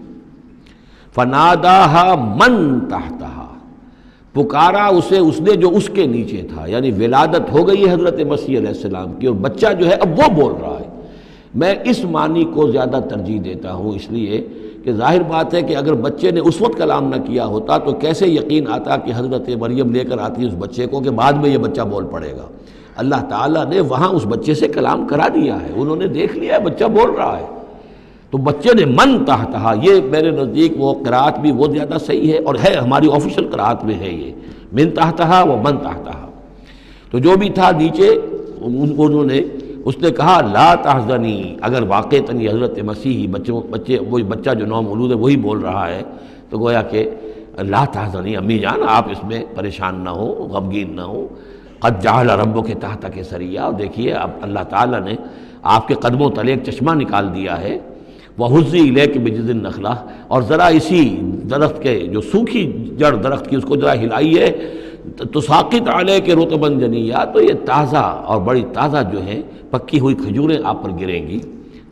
فناداہا من تحتہا، پکارا اسے اس نے جو اس کے نیچے تھا، یعنی ولادت ہو گئی ہے حضرت مسیح علیہ السلام کی اور بچہ جو ہے اب وہ بول رہا ہے۔ میں اس معنی کو زیادہ ترجیح دیتا ہوں، اس لیے کہ ظاہر بات ہے کہ اگر بچے نے اس وقت کلام نہ کیا ہوتا تو کیسے یقین آتا کہ حضرت مریم لے کر آتی اس بچے کو کہ بعد میں یہ بچہ بول پڑے گا۔ اللہ تعالیٰ نے وہاں اس بچے سے کلام کرا دیا ہے، انہوں نے دیکھ لیا ہے بچہ بول رہا ہے، تو بچے نے من تحتہا، یہ میرے نزدیک وہ قرات بھی وہ زیادہ صحیح ہے اور ہے ہماری آفیشیل قرات میں ہے یہ من تحتہا و من تحتہا۔ تو جو بھی تھا نیچے انہوں نے اس نے کہا لا تحزنی، اگر واقعتاً یہ حضرت مسیحی بچے وہی بچہ جو نو مولود ہے وہی بول رہا ہے تو گویا کہ لا تحزنی، امی جان آپ اس میں پریشان نہ ہو، غمگین نہ ہو، قد جعل ربک تحتک سریا، دیکھیے اب اللہ تعالیٰ نے آپ کے قدموں تلے ایک چشمہ نکال دیا ہے، وَحُزِّ إِلَيْكِ بِجِذْعِ النَّخْلَةِ، اور ذرا اسی درخت کے جو سوکھی جڑ درخت کی اس کو ذرا ہلائیے، تُسَاقِطْ عَلَيْكِ رُطْبًا جَنِيًّا، تو یہ تازہ اور بڑی تازہ جو ہیں پکی ہوئی کھجوریں آپ پر گریں گی،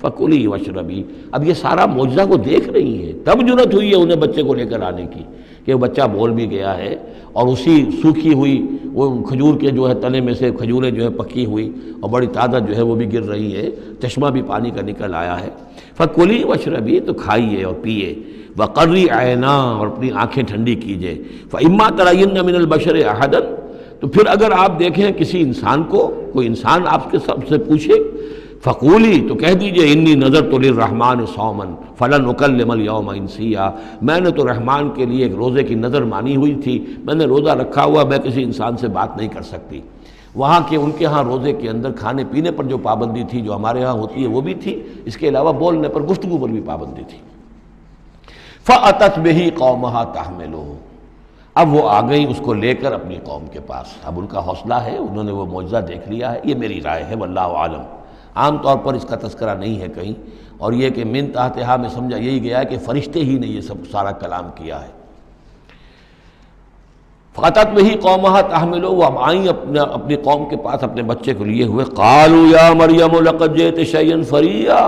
فَكُلِي وَاشْرَبِي۔ اب یہ سارا معجزہ کو دیکھ رہی ہیں، تب جرأت ہوئی ہے انہیں بچے کو لے کر آنے کی کہ وہ بچہ بول بھی گیا ہے اور اسی سوکھی ہوئی وہ کھجور کے جو ہے تنے میں سے کھجوریں جو ہے پکی ہوئی اور بڑی تازہ جو ہے وہ بھی گر رہی ہے، چشمہ بھی پانی کا نکل آیا ہے۔ فَكُلِي وَاشْرَبِي، تو کھائیے اور پیئے، وَقَرِّ عَيْنًا، اور اپنی آنکھیں ٹھنڈی کیجئے، فَإِمَّا تَرَيِنَّ مِنَ الْبَشَرِ أَحَدًا، تو پھر اگر آپ دیکھیں کسی انسان کو، کوئی انسان آپ کے سب سے پوچھے، فقولی، تو کہہ دیجئے انی نذرت للرحمن صوما فلن اکلم اليوم انسیا، میں نے تو رحمان کے لیے ایک روزے کی نظر مانی ہوئی تھی، میں نے روزہ رکھا ہوا، میں کسی انسان سے بات نہیں کر سکتی۔ وہاں کے ان کے ہاں روزے کے اندر کھانے پینے پر جو پابندی تھی جو ہمارے ہاں ہوتی ہے وہ بھی تھی، اس کے علاوہ بولنے پر گفتگو پر بھی پابندی تھی۔ فأتت بہ قومہا تحملہ، اب وہ آ گئیں اس کو لے کر اپنی قوم کے پاس، اب ان کا حوصلہ ہے، انہوں نے وہ معجزہ دیکھ لیا ہے، یہ میری رائے ہے واللہ عالم، عام طور پر اس کا تذکرہ نہیں ہے کہیں، اور یہ کہ من تحتہا میں سمجھا یہی گیا ہے کہ فرشتے ہی نے یہ سب سارا کلام کیا ہے۔ فاتت بہ قومہا تحملہ، وہ اب آئیں اپنی قوم کے پاس اپنے بچے کو لیے ہوئے، قالوا یا مریم لقد جئت شیئا فریا،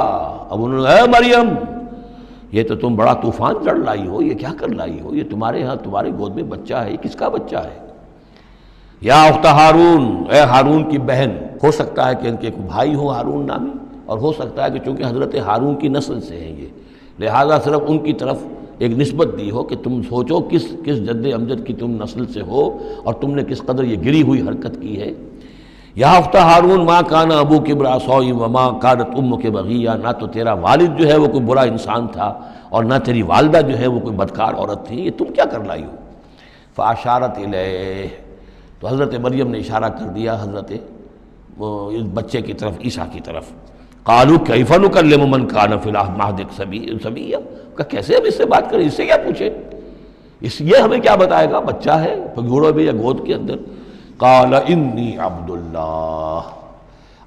اب انہوں نے اے مریم یہ تو تم بڑا طوفان چڑھ لائی ہو، یہ کیا کر لائی ہو، یہ تمہارے ہاں تمہارے گود میں بچہ ہے، یہ کس کا بچہ ہے؟ یا اخت ہارون، اے ہارون کی بہن، ہو سکتا ہے کہ ان کے کوئی بھائی ہو ہارون نامی، اور ہو سکتا ہے کہ چونکہ حضرت ہارون کی نسل سے ہیں یہ، لہذا صرف ان کی طرف ایک نسبت دی ہو کہ تم سوچو کس جد امجد کی تم نسل سے ہو اور تم نے کس قدر یہ گری ہوئی حرکت کی ہے۔ یا اخت ہارون ما کان ابوک امرأ سوء وما کانت امک بغیہ، نہ تو تیرا والد جو ہے وہ کوئی برا انسان تھا اور نہ تیری والدہ جو ہے وہ کوئی بدکار عورت تھی، یہ تم کیا کر لائی ہو؟ فاشارت الیہ، تو حضرت مریم نے اشارہ کر دیا حضرت اس بچے کی طرف، عیسیٰ کی طرف۔ قالوا کیف نکلم من کان فی المہد صبیا، کہ کیسے ہم اس سے بات کریں، اس سے کیا پوچھیں، یہ ہمیں کیا بتائے گا، بچہ ہے پگھوڑوں میں یا گود کے اندر۔ قال انی عبد اللہ،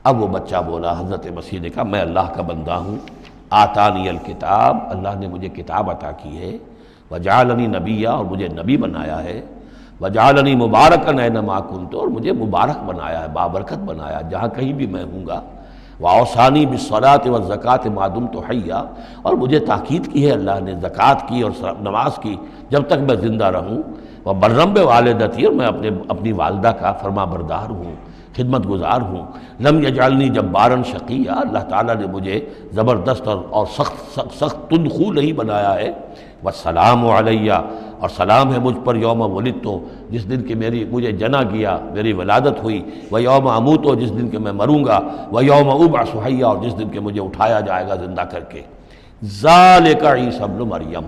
اب وہ بچہ بولا، حضرت مسیح نے کہا میں اللہ کا بندہ ہوں، آتانی الکتاب، اللہ نے مجھے کتاب عطا کی ہے، وجعلنی نبیا، اور مجھے نبی بنایا ہے، وجعلنی مبارکا اینما کنت، اور مجھے مبارک بنایا ہے، بابرکت بنایا جہاں کہیں بھی میں ہوں گا، واوصانی بالصلاۃ والزکاۃ ما دمت حیا، اور مجھے تاکید کی ہے اللہ نے زکوٰۃ کی اور نماز کی جب تک میں زندہ رہوں، وبرم بوالدتی، اور میں اپنی والدہ کا فرما بردار ہوں، خدمت گزار ہوں، لم یجعلنی جبارا شقیا، اللہ تعالیٰ نے مجھے زبردست اور سخت تندخو نہیں بنایا ہے، والسلام علیہ، اور سلام ہے مجھ پر یوم ولدت، جس دن کہ مجھے جنا گیا، میری ولادت ہوئی، ویوم اموت، جس دن کہ میں مروں گا، ویوم ابعث حیا، اور جس دن کہ مجھے اٹھایا جائے گا زندہ کر کے۔ ذالک عیسی ابن مریم،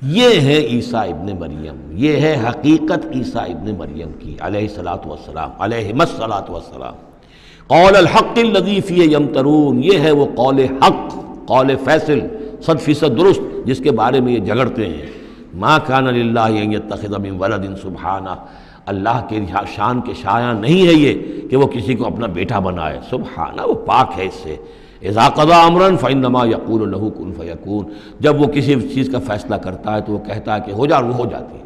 یہ ہے عیسیٰ ابن مریم، یہ ہے حقیقت عیسیٰ ابن مریم کی علیہ الصلاۃ والسلام، علیہم الصلاۃ والسلام۔ قول الحق الذی فیہ یمترون، یہ ہے وہ قول حق، قول فیصل 100% درست جس کے بارے میں یہ جھگڑتے ہیں۔ ما کان للہ ان یتخذ من ولد سبحانہ، اللہ کے شان کے شایان نہیں ہے یہ کہ وہ کسی کو اپنا بیٹا بنائے، سبحانہ، وہ پاک ہے اس سے۔ اذا قضى امرا فانما يقول له كن فيكون، جب وہ کسی چیز کا فیصلہ کرتا ہے تو وہ کہتا ہے کہ ہو جا، وہ ہو جاتی ہے۔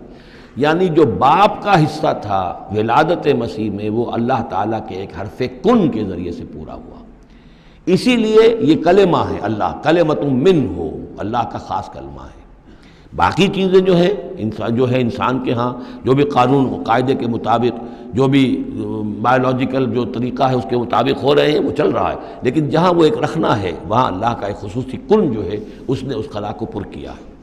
یعنی جو باپ کا حصہ تھا ولادت مسیح میں، وہ اللہ تعالیٰ کے ایک حرف کن کے ذریعے سے پورا ہوا، اسی لیے یہ کلمہ ہے، اللہ کلمۃ من ہو، اللہ کا خاص کلمہ ہے۔ باقی چیزیں جو ہیں انسان کے ہاں جو بھی قانون و قاعدے کے مطابق، جو بھی بایولوجیکل جو طریقہ ہے اس کے مطابق ہو رہے ہیں وہ چل رہا ہے، لیکن جہاں وہ ایک رکھنا ہے وہاں اللہ کا ایک خصوصی کن جو ہے اس نے اس خلا کو پر کیا ہے۔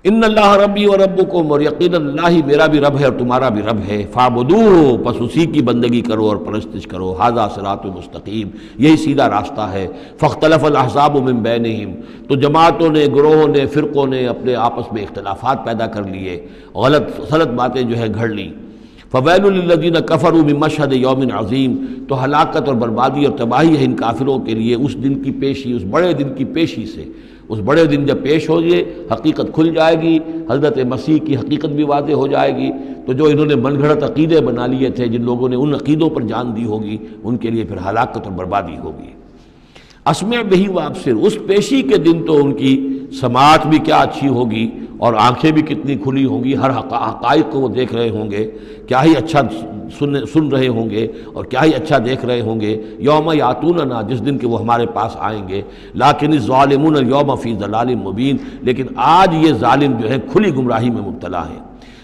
ان اللہ ربی و ربکم، اور یقیناً اللہ ہی میرا بھی رب ہے اور تمہارا بھی رب ہے، فاعبدوہ، پس اسی کی بندگی کرو اور پرستش کرو، ھذا صراط مستقیم، یہی سیدھا راستہ ہے۔ فاختلف الاحزاب من بینہم، تو جماعتوں نے، گروہوں نے، فرقوں نے اپنے آپس میں اختلافات پیدا کر لیے، غلط باتیں جو ہے گھڑ لیں۔ فویل للذین کفروا من مشہد یوم عظیم، تو ہلاکت اور بربادی اور تباہی ہے ان کافروں کے لیے اس دن کی پیشی، اس بڑے دن کی پیشی سے۔ اس بڑے دن جب پیش ہو گئے، حقیقت کھل جائے گی، حضرت مسیح کی حقیقت بھی واضح ہو جائے گی، تو جو انہوں نے من گھڑت عقیدے بنا لیے تھے، جن لوگوں نے ان عقیدوں پر جان دی ہوگی، ان کے لیے پھر ہلاکت اور بربادی ہوگی۔ اسمع بہی وابصر، اس پیشی کے دن تو ان کی سماعت بھی کیا اچھی ہوگی اور آنکھیں بھی کتنی کھلی ہوں گی، ہر حقائق کو وہ دیکھ رہے ہوں گے، کیا ہی اچھا سن رہے ہوں گے اور کیا ہی اچھا دیکھ رہے ہوں گے۔ یوم یاتوننا، جس دن کہ وہ ہمارے پاس آئیں گے، لیکن الظالمون اليوم فی ضلال مبین، لیکن آج یہ ظالم جو ہے کھلی گمراہی میں مبتلا ہیں۔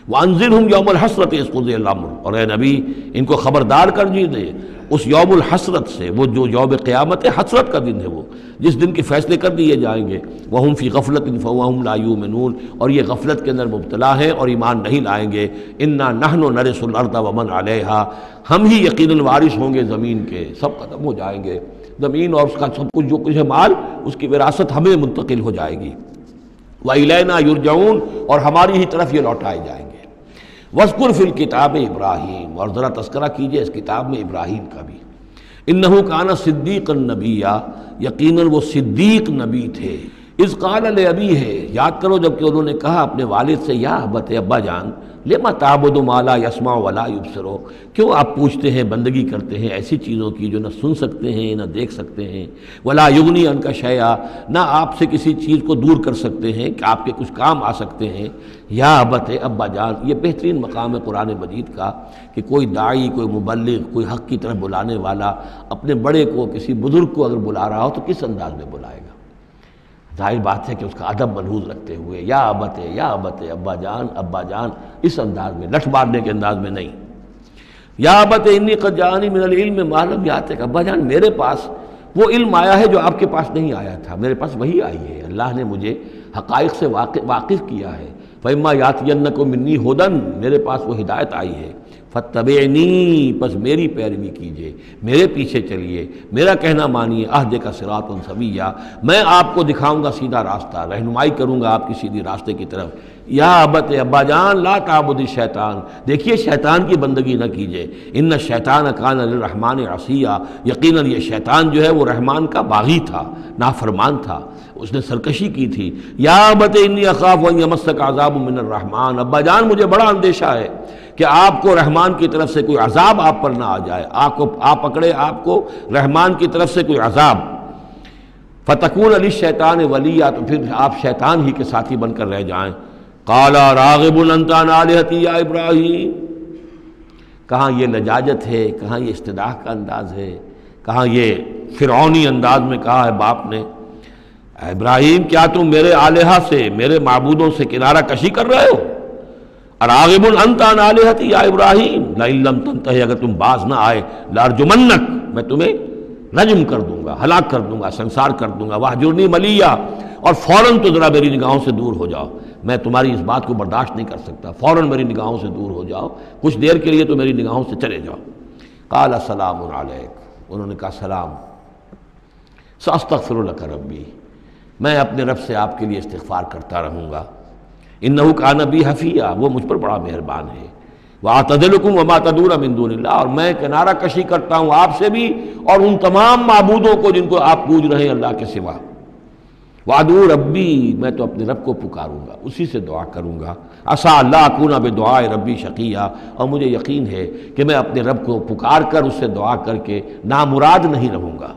وانذرہم یوم الحسرۃ اذ قضی الامر، اور اے نبی ان کو خبردار کر دیجیے اس یوم الحسرت سے، وہ جو یوم قیامت حسرت کا دن ہے، وہ جس دن کے فیصلے کر دیے جائیں گے۔ وہم فی غفلۃ فہم لا یؤمنون، اور یہ غفلت کے اندر مبتلا ہیں اور ایمان نہیں لائیں گے۔ انا نحن نرث الارض ومن علیہا، ہم ہی یقیناً وارث ہوں گے زمین کے، سب ختم ہو جائیں گے، زمین اور اس کا سب کچھ جو کچھ ہے مال، اس کی وراثت ہمیں منتقل ہو جائے گی۔ وإلینا یرجعون، اور ہماری ہی طرف یہ لوٹائے جائیں گے۔ وَاذْكُرْ فِي الْكِتَابِ ابراہیم، اور ذرا تذکرہ کیجئے اس کتاب میں ابراہیم کا بھی۔ انہ کان صدیقا نبیا، یقیناً وہ صدیق نبی تھے۔ اذ قال لأبیہ، یاد کرو جب کہ انہوں نے کہا اپنے والد سے، یا ابت، ابا جان، لما تعبد ما لا يسمع ولا يبصر، کیوں آپ پوچھتے ہیں، بندگی کرتے ہیں ایسی چیزوں کی جو نہ سن سکتے ہیں نہ دیکھ سکتے ہیں، ولا یغنی عنک شیئا، نہ آپ سے کسی چیز کو دور کر سکتے ہیں کہ آپ کے کچھ کام آ سکتے ہیں۔ یا ابت، ابا جان، یہ بہترین مقام ہے قرآن مجید کا کہ کوئی داعی، کوئی مبلغ، کوئی حق کی طرف بلانے والا اپنے بڑے کو، کسی بزرگ کو اگر بلا رہا ہو تو کس انداز میں بلائے گا؟ ظاہر بات ہے کہ اس کا ادب ملحوظ رکھتے ہوئے، یا ابت، یا ابت، ابا جان، ابا جان، اس انداز میں، لٹ مارنے کے انداز میں نہیں۔ یا ابت انی قد جاءنی من العلم ما لم یاتک، ابا جان میرے پاس وہ علم آیا ہے جو آپ کے پاس نہیں آیا تھا، میرے پاس وہی آئی ہے، اللہ نے مجھے حقائق سے واقف کیا ہے۔ فإما یأتینکم منی ھدی، میرے پاس وہ ہدایت آئی ہے، فاتبعنی، پس میری پیروی کیجئے، میرے پیچھے چلیے، میرا کہنا مانیے، اہدک صراطا سویا، میں آپ کو دکھاؤں گا سیدھا راستہ، رہنمائی کروں گا آپ کی سیدھی راستے کی طرف۔ یا ابت، ابا جان، لا تعبد الشیطان، دیکھیے شیطان کی بندگی نہ کیجئے، ان الشیطان کان للرحمن عصیا، یقیناً یہ شیطان جو ہے وہ رحمان کا باغی تھا، نافرمان تھا، اس نے سرکشی کی تھی۔ یا ابت انی اخاف ان یمسک عذاب من الرحمن، ابا جان مجھے بڑا اندیشہ ہے کہ آپ کو رحمان کی طرف سے کوئی عذاب آپ پر نہ آ جائے، آپ پکڑے آپ کو رحمان کی طرف سے کوئی عذاب۔ فتکون للشیطان ولیا، تو پھر آپ شیطان ہی کے ساتھی بن کر رہ جائیں۔ قال راغب انت عن آلہتی یا ابراہیم، کہاں یہ لجاجت ہے، کہاں یہ استدعاء کا انداز ہے، کہاں یہ فرعونی انداز میں کہا ہے باپ نے، اے ابراہیم کیا تم میرے آلہہ سے، میرے معبودوں سے کنارہ کشی کر رہے ہو؟ راغب انت عن آلہتی یا ابراہیم لئن لم تنتہی، اگر تم باز نہ آئے، لارجمنک، میں تمہیں رجم کر دوں گا، ہلاک کر دوں گا، سنسار کر دوں گا، واہجرنی ملیہ، اور فوراً تو ذرا میری نگاہوں سے دور ہو جاؤ، میں تمہاری اس بات کو برداشت نہیں کر سکتا، فوراً میری نگاہوں سے دور ہو جاؤ، کچھ دیر کے لیے تو میری نگاہوں سے چلے جاؤ۔ قال سلام علیک، انہوں نے کہا سلام، ساستغفر لک ربی، میں اپنے رب سے آپ کے لیے استغفار کرتا رہوں گا، انہ کان بی حفیہ، وہ مجھ پر بڑا مہربان ہے، واعتزلکم وما تدعون من دون اللہ، اور میں کنارہ کشی کرتا ہوں آپ سے بھی اور ان تمام معبودوں کو جن کو آپ پوج رہے ہیں اللہ کے سوا۔ وادعو ربی، میں تو اپنے رب کو پکاروں گا، اسی سے دعا کروں گا، عسیٰ اللہ اکون بدعاء ربی شقیہ، اور مجھے یقین ہے کہ میں اپنے رب کو پکار کر اس سے دعا کر کے نامراد نہیں رہوں گا۔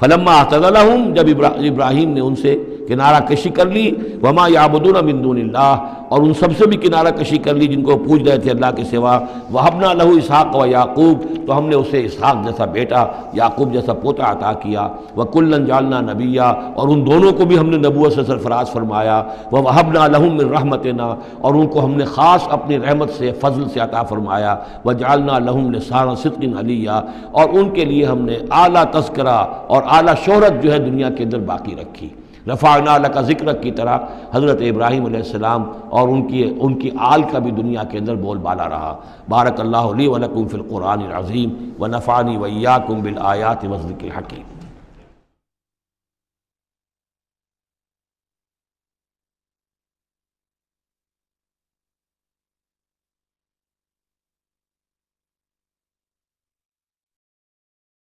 فلما اعتزلہم، جب ابراہیم نے ان سے کنارہ کشی کر لی، وما یعبدون من دون اللہ، اور ان سب سے بھی کنارہ کشی کر لی جن کو پوج رہے تھے اللہ کے سوا۔ وہبنا لہ اسحاق و یعقوب، تو ہم نے اسے اسحاق جیسا بیٹا، یعقوب جیسا پوتا عطا کیا۔ وکلا جعلنا نبیا، اور ان دونوں کو بھی ہم نے نبوت سے سرفراز فرمایا۔ ووہبنا لہم من رحمتنا، اور ان کو ہم نے خاص اپنی رحمت سے فضل سے عطا فرمایا۔ وجعلنا لہم لسان صدق علیا، اور ان کے لیے ہم نے اعلیٰ تذکرہ اور اعلیٰ شہرت جو ہے دنیا کے اندر باقی رکھی۔ رفعنا لک ذکرک کی طرح حضرت ابراہیم علیہ السلام اور ان کی آل کا بھی دنیا کے اندر بول بالا رہا۔ بارک اللہ لی ولکم فی القرآن العظیم ونفعنی وإیاکم بالآیات والذکر الحکیم۔